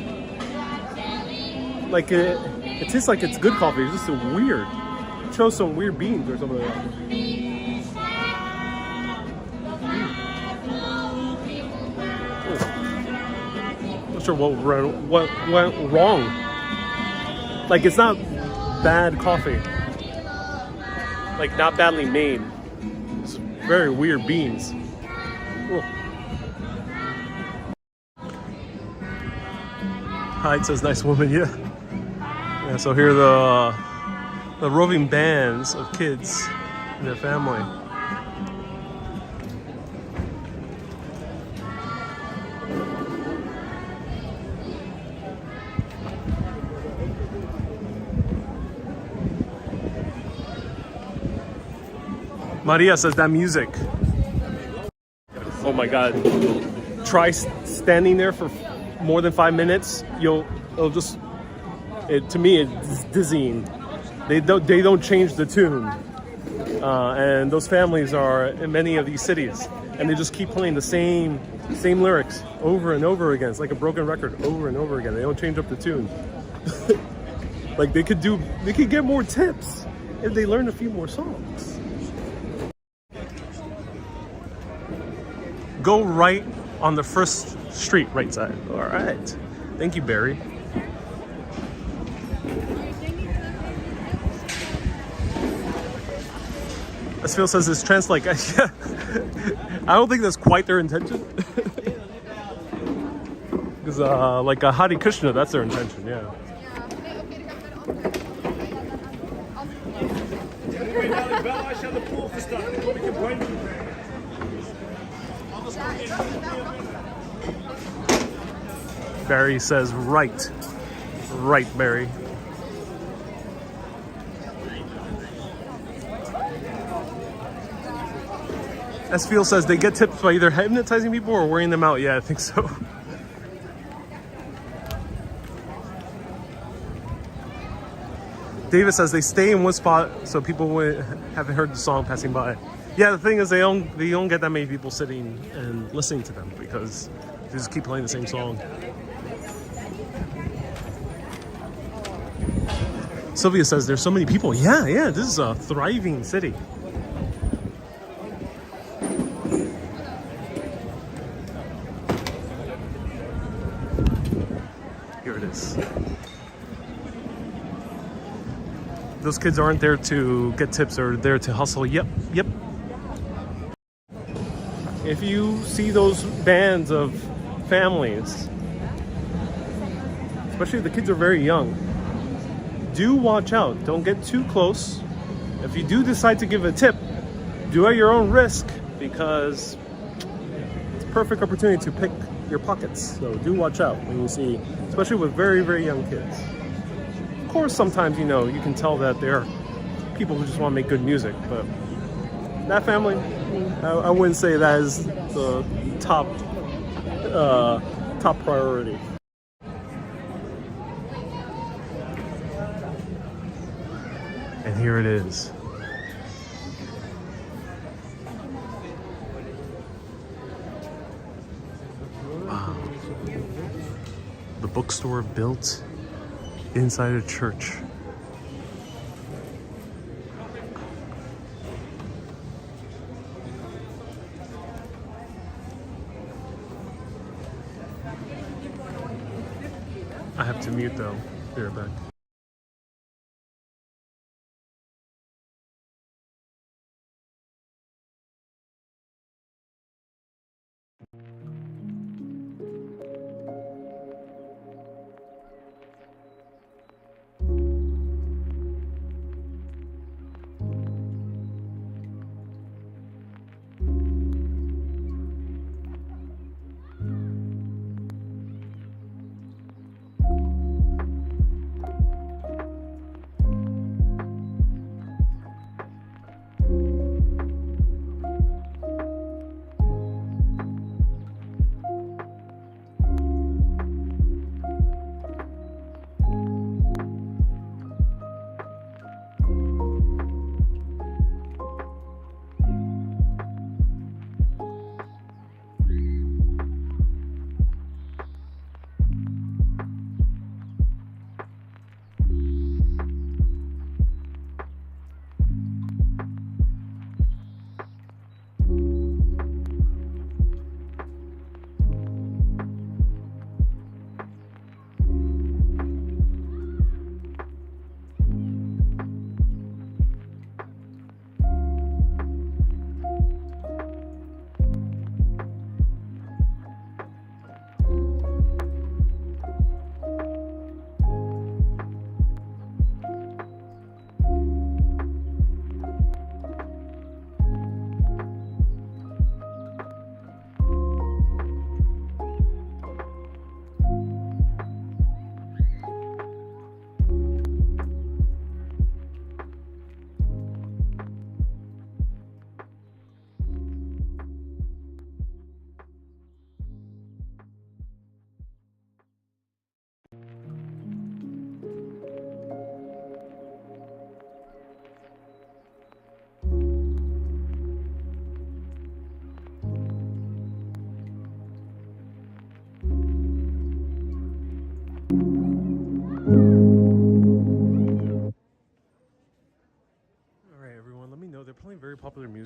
Like it tastes like it's good coffee. It's just so weird. It shows some weird beans or something like that. Not sure what went wrong. Like it's not bad coffee. Like not badly made. It's very weird beans. Ooh. Hi, it says nice woman, yeah. Yeah, so here are the roving bands of kids and their family. Maria says that music. Oh my God. Try standing there for more than 5 minutes. It'll just, to me, it's dizzying. They don't change the tune. And those families are in many of these cities. And they just keep playing the same lyrics over and over again. It's like a broken record over and over again. They don't change up the tune. Like they could get more tips if they learn a few more songs. Go right on the first street, right side. All right. Thank you, Barry. As Phil says, this translate. Yeah. I don't think that's quite their intention. Because like a Hare Krishna, that's their intention, yeah. Barry says right. Right, Barry. As Phil says, they get tips by either hypnotizing people or wearing them out. Yeah, I think so. David says they stay in one spot so people haven't heard the song passing by. Yeah, the thing is they don't get that many people sitting and listening to them because they just keep playing the same song. Sylvia says there's so many people. Yeah, this is a thriving city. Here it is. Those kids aren't there to get tips, they're there to hustle. Yep. If you see those bands of families, especially the kids are very young, do watch out. Don't get too close. If you do decide to give a tip, do at your own risk because it's a perfect opportunity to pick your pockets. So do watch out when you see, especially with very, very young kids. Of course, sometimes, you can tell that they're people who just want to make good music, but that family, I wouldn't say that is the top priority. And here it is. Wow. The bookstore built inside a church. I have to mute though. Be right back.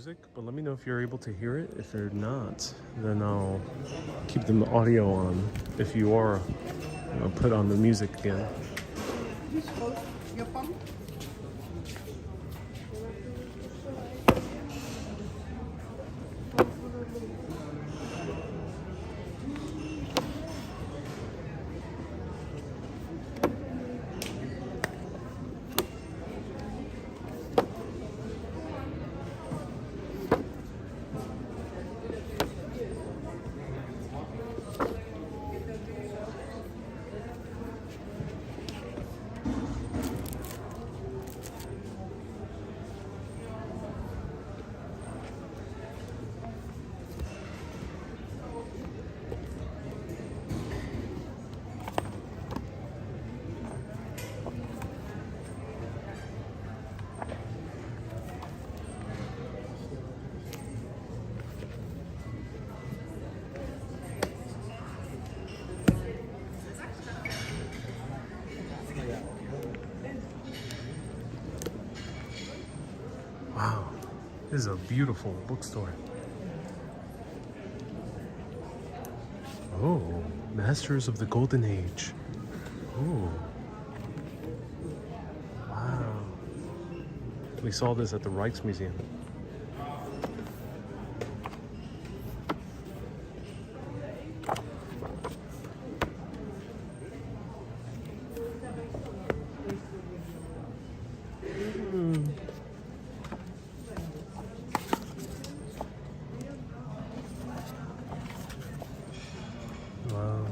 music, but let me know if you're able to hear it. If you're not, then I'll keep the audio on. If you are, I'll put on the music again. Wow, this is a beautiful bookstore. Oh, Masters of the Golden Age. Oh, wow. We saw this at the Rijksmuseum. Wow.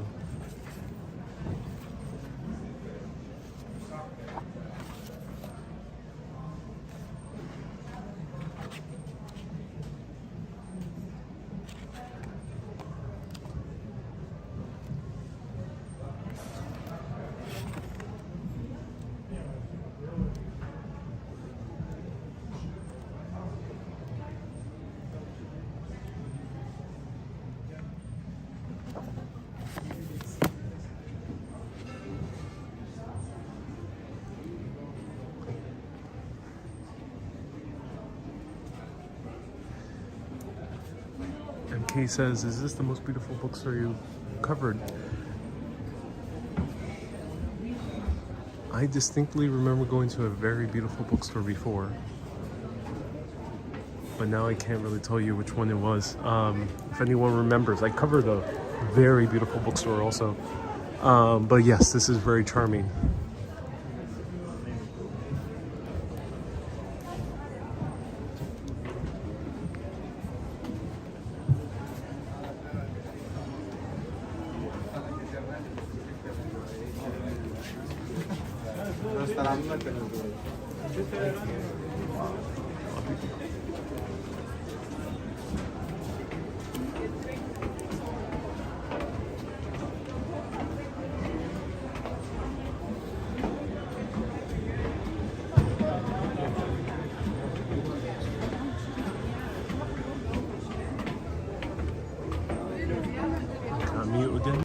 MK says, is this the most beautiful bookstore you've covered? I distinctly remember going to a very beautiful bookstore before, but now I can't really tell you which one it was. If anyone remembers, I covered a very beautiful bookstore also. But yes, this is very charming. Mute again.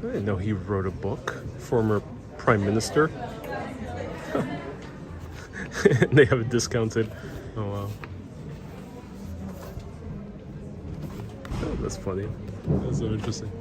I didn't know he wrote a book. Former Prime Minister. They have it discounted. Oh wow. Oh, that's funny. That's so interesting.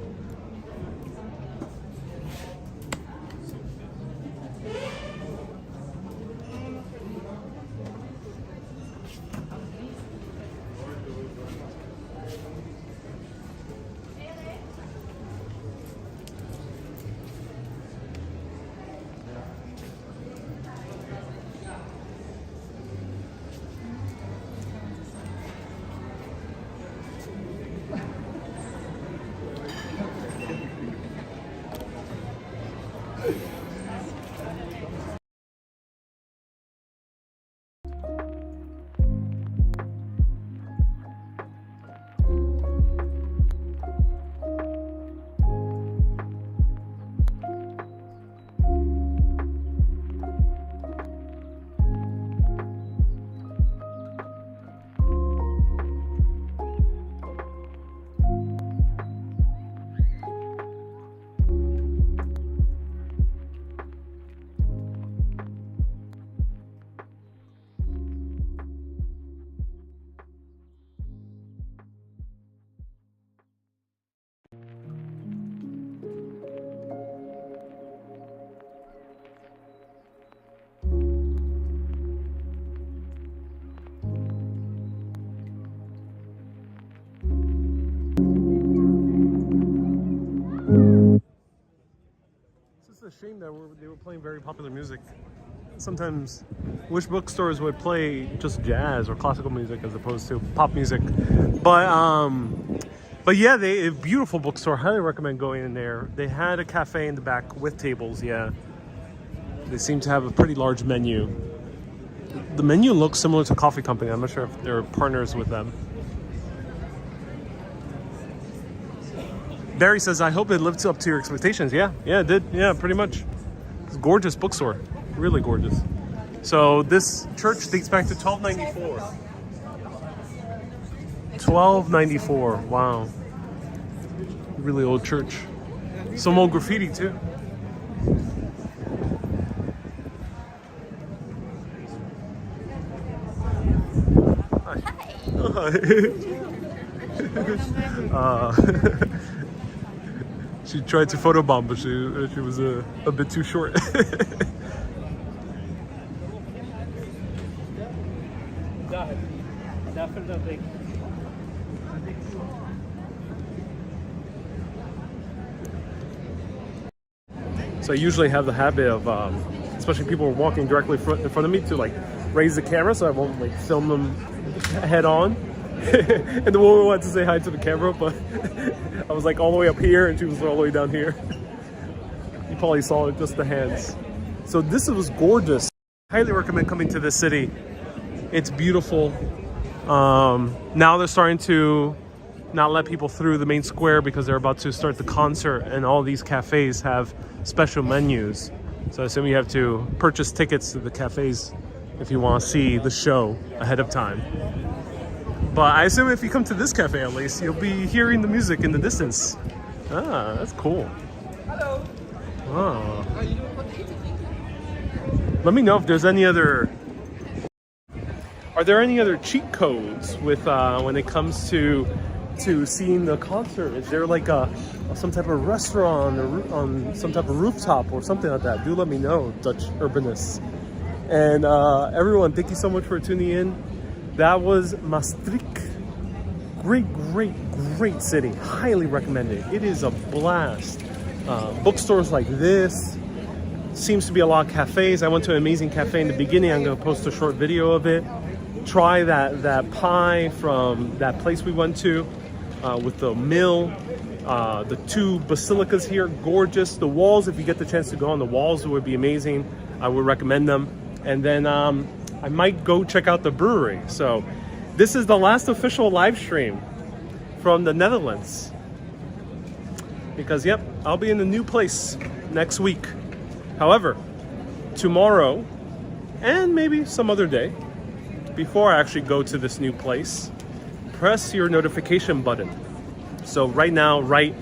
It's a shame that they were playing very popular music. Sometimes wish bookstores would play just jazz or classical music as opposed to pop music. But yeah, a beautiful bookstore. Highly recommend going in there. They had a cafe in the back with tables. Yeah, they seem to have a pretty large menu. The menu looks similar to Coffee Company. I'm not sure if they're partners with them. Barry says, I hope it lived up to your expectations. Yeah, it did. Yeah, pretty much. It's a gorgeous bookstore. Really gorgeous. So this church dates back to 1294. 1294. Wow. Really old church. Some old graffiti too. Hi. She tried to photobomb, but she was a bit too short. So I usually have the habit of, especially people walking directly in front of me, to like raise the camera so I won't like film them head on. And the woman wanted to say hi to the camera, but I was like all the way up here and she was all the way down here. You probably saw it, just the hands. So this was gorgeous. Highly recommend coming to this city. It's beautiful. Now they're starting to not let people through the main square because they're about to start the concert, and all these cafes have special menus. So I assume you have to purchase tickets to the cafes if you want to see the show ahead of time. But I assume if you come to this cafe at least, you'll be hearing the music in the distance. Ah, that's cool. Hello. Oh. Let me know if there's any other... Are there any other cheat codes with when it comes to seeing the concert? Is there like some type of restaurant or on some type of rooftop or something like that? Do let me know, Dutch urbanists. And everyone, thank you so much for tuning in. That was Maastricht. Great city. Highly recommended. It is a blast. Bookstores like this. Seems to be a lot of cafes. I went to an amazing cafe in the beginning. I'm going to post a short video of it. Try that pie from that place we went to with the mill. The two basilicas here, gorgeous. The walls, if you get the chance to go on the walls, it would be amazing. I would recommend them. And then I might go check out the brewery. So this is the last official live stream from the Netherlands. Because, yep, I'll be in a new place next week. However, tomorrow, and maybe some other day, before I actually go to this new place, press your notification button. So right now, right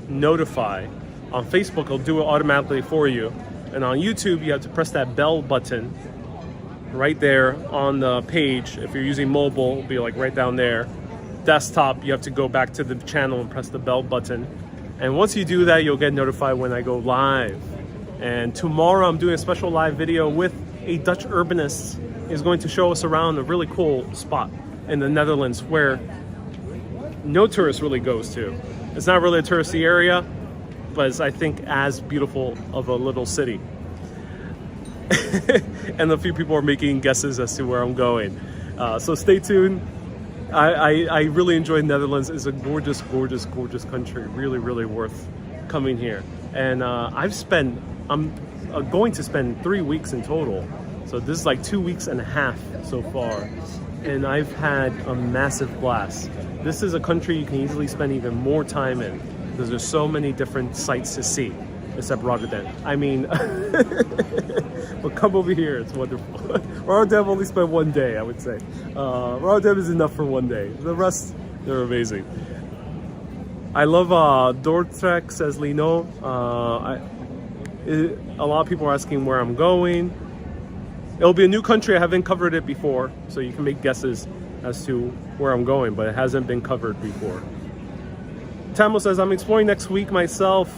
!notify. On Facebook, it'll do it automatically for you. And on YouTube, you have to press that bell button right there on the page. If you're using mobile, it'll be like right down there. Desktop, you have to go back to the channel and press the bell button. And once you do that, you'll get notified when I go live. And tomorrow, I'm doing a special live video with a Dutch urbanist. He's going to show us around a really cool spot in the Netherlands where no tourist really goes to. It's not really a touristy area, but it's, I think, as beautiful of a little city. And a few people are making guesses as to where I'm going. So stay tuned. I really enjoy Netherlands. It's a gorgeous, gorgeous, gorgeous country. Really, really worth coming here. And I'm going to spend 3 weeks in total. So this is like 2 weeks and a half so far. And I've had a massive blast. This is a country you can easily spend even more time in because there's so many different sights to see, except Rotterdam. I mean, but come over here, it's wonderful. Rotterdam only spent 1 day, I would say. Rotterdam is enough for 1 day. The rest, they're amazing. I love Dordrecht, says Lino. A lot of people are asking where I'm going. It'll be a new country. I haven't covered it before, so you can make guesses as to where I'm going, but it hasn't been covered before. Tamil says, I'm exploring next week myself.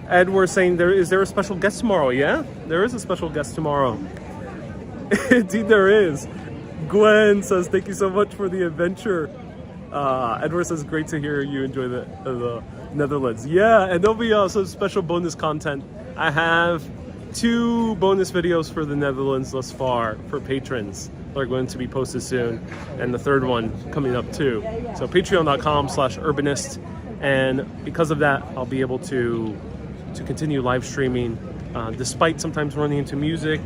Edward saying, is there a special guest tomorrow? Yeah, there is a special guest tomorrow. Indeed there is. Gwen says, thank you so much for the adventure. Edward says, great to hear you enjoy the Netherlands. Yeah, and there'll be some special bonus content. I have 2 bonus videos for the Netherlands thus far for patrons. They're going to be posted soon, and the 3rd one coming up too. So patreon.com/urbanist, and because of that, I'll be able to continue live streaming, despite sometimes running into music.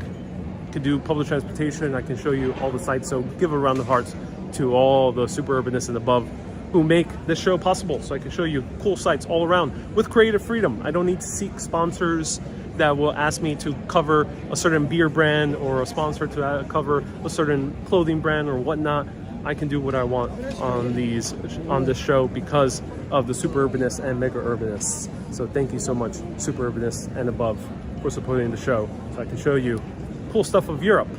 Could do public transportation. I can show you all the sites. So give a round of hearts to all the super urbanists and above who make this show possible. So I can show you cool sites all around with creative freedom. I don't need to seek sponsors that will ask me to cover a certain beer brand or a sponsor to cover a certain clothing brand or whatnot. I can do what I want on this show because of the super urbanists and mega urbanists. So thank you so much, super urbanists and above, for supporting the show. So I can show you cool stuff of Europe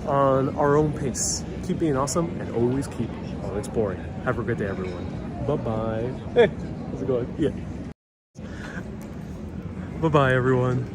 on our own pace. Keep being awesome and always keep on exploring. Have a great day, everyone. Bye-bye. Hey, how's it going? Yeah. Bye-bye, everyone.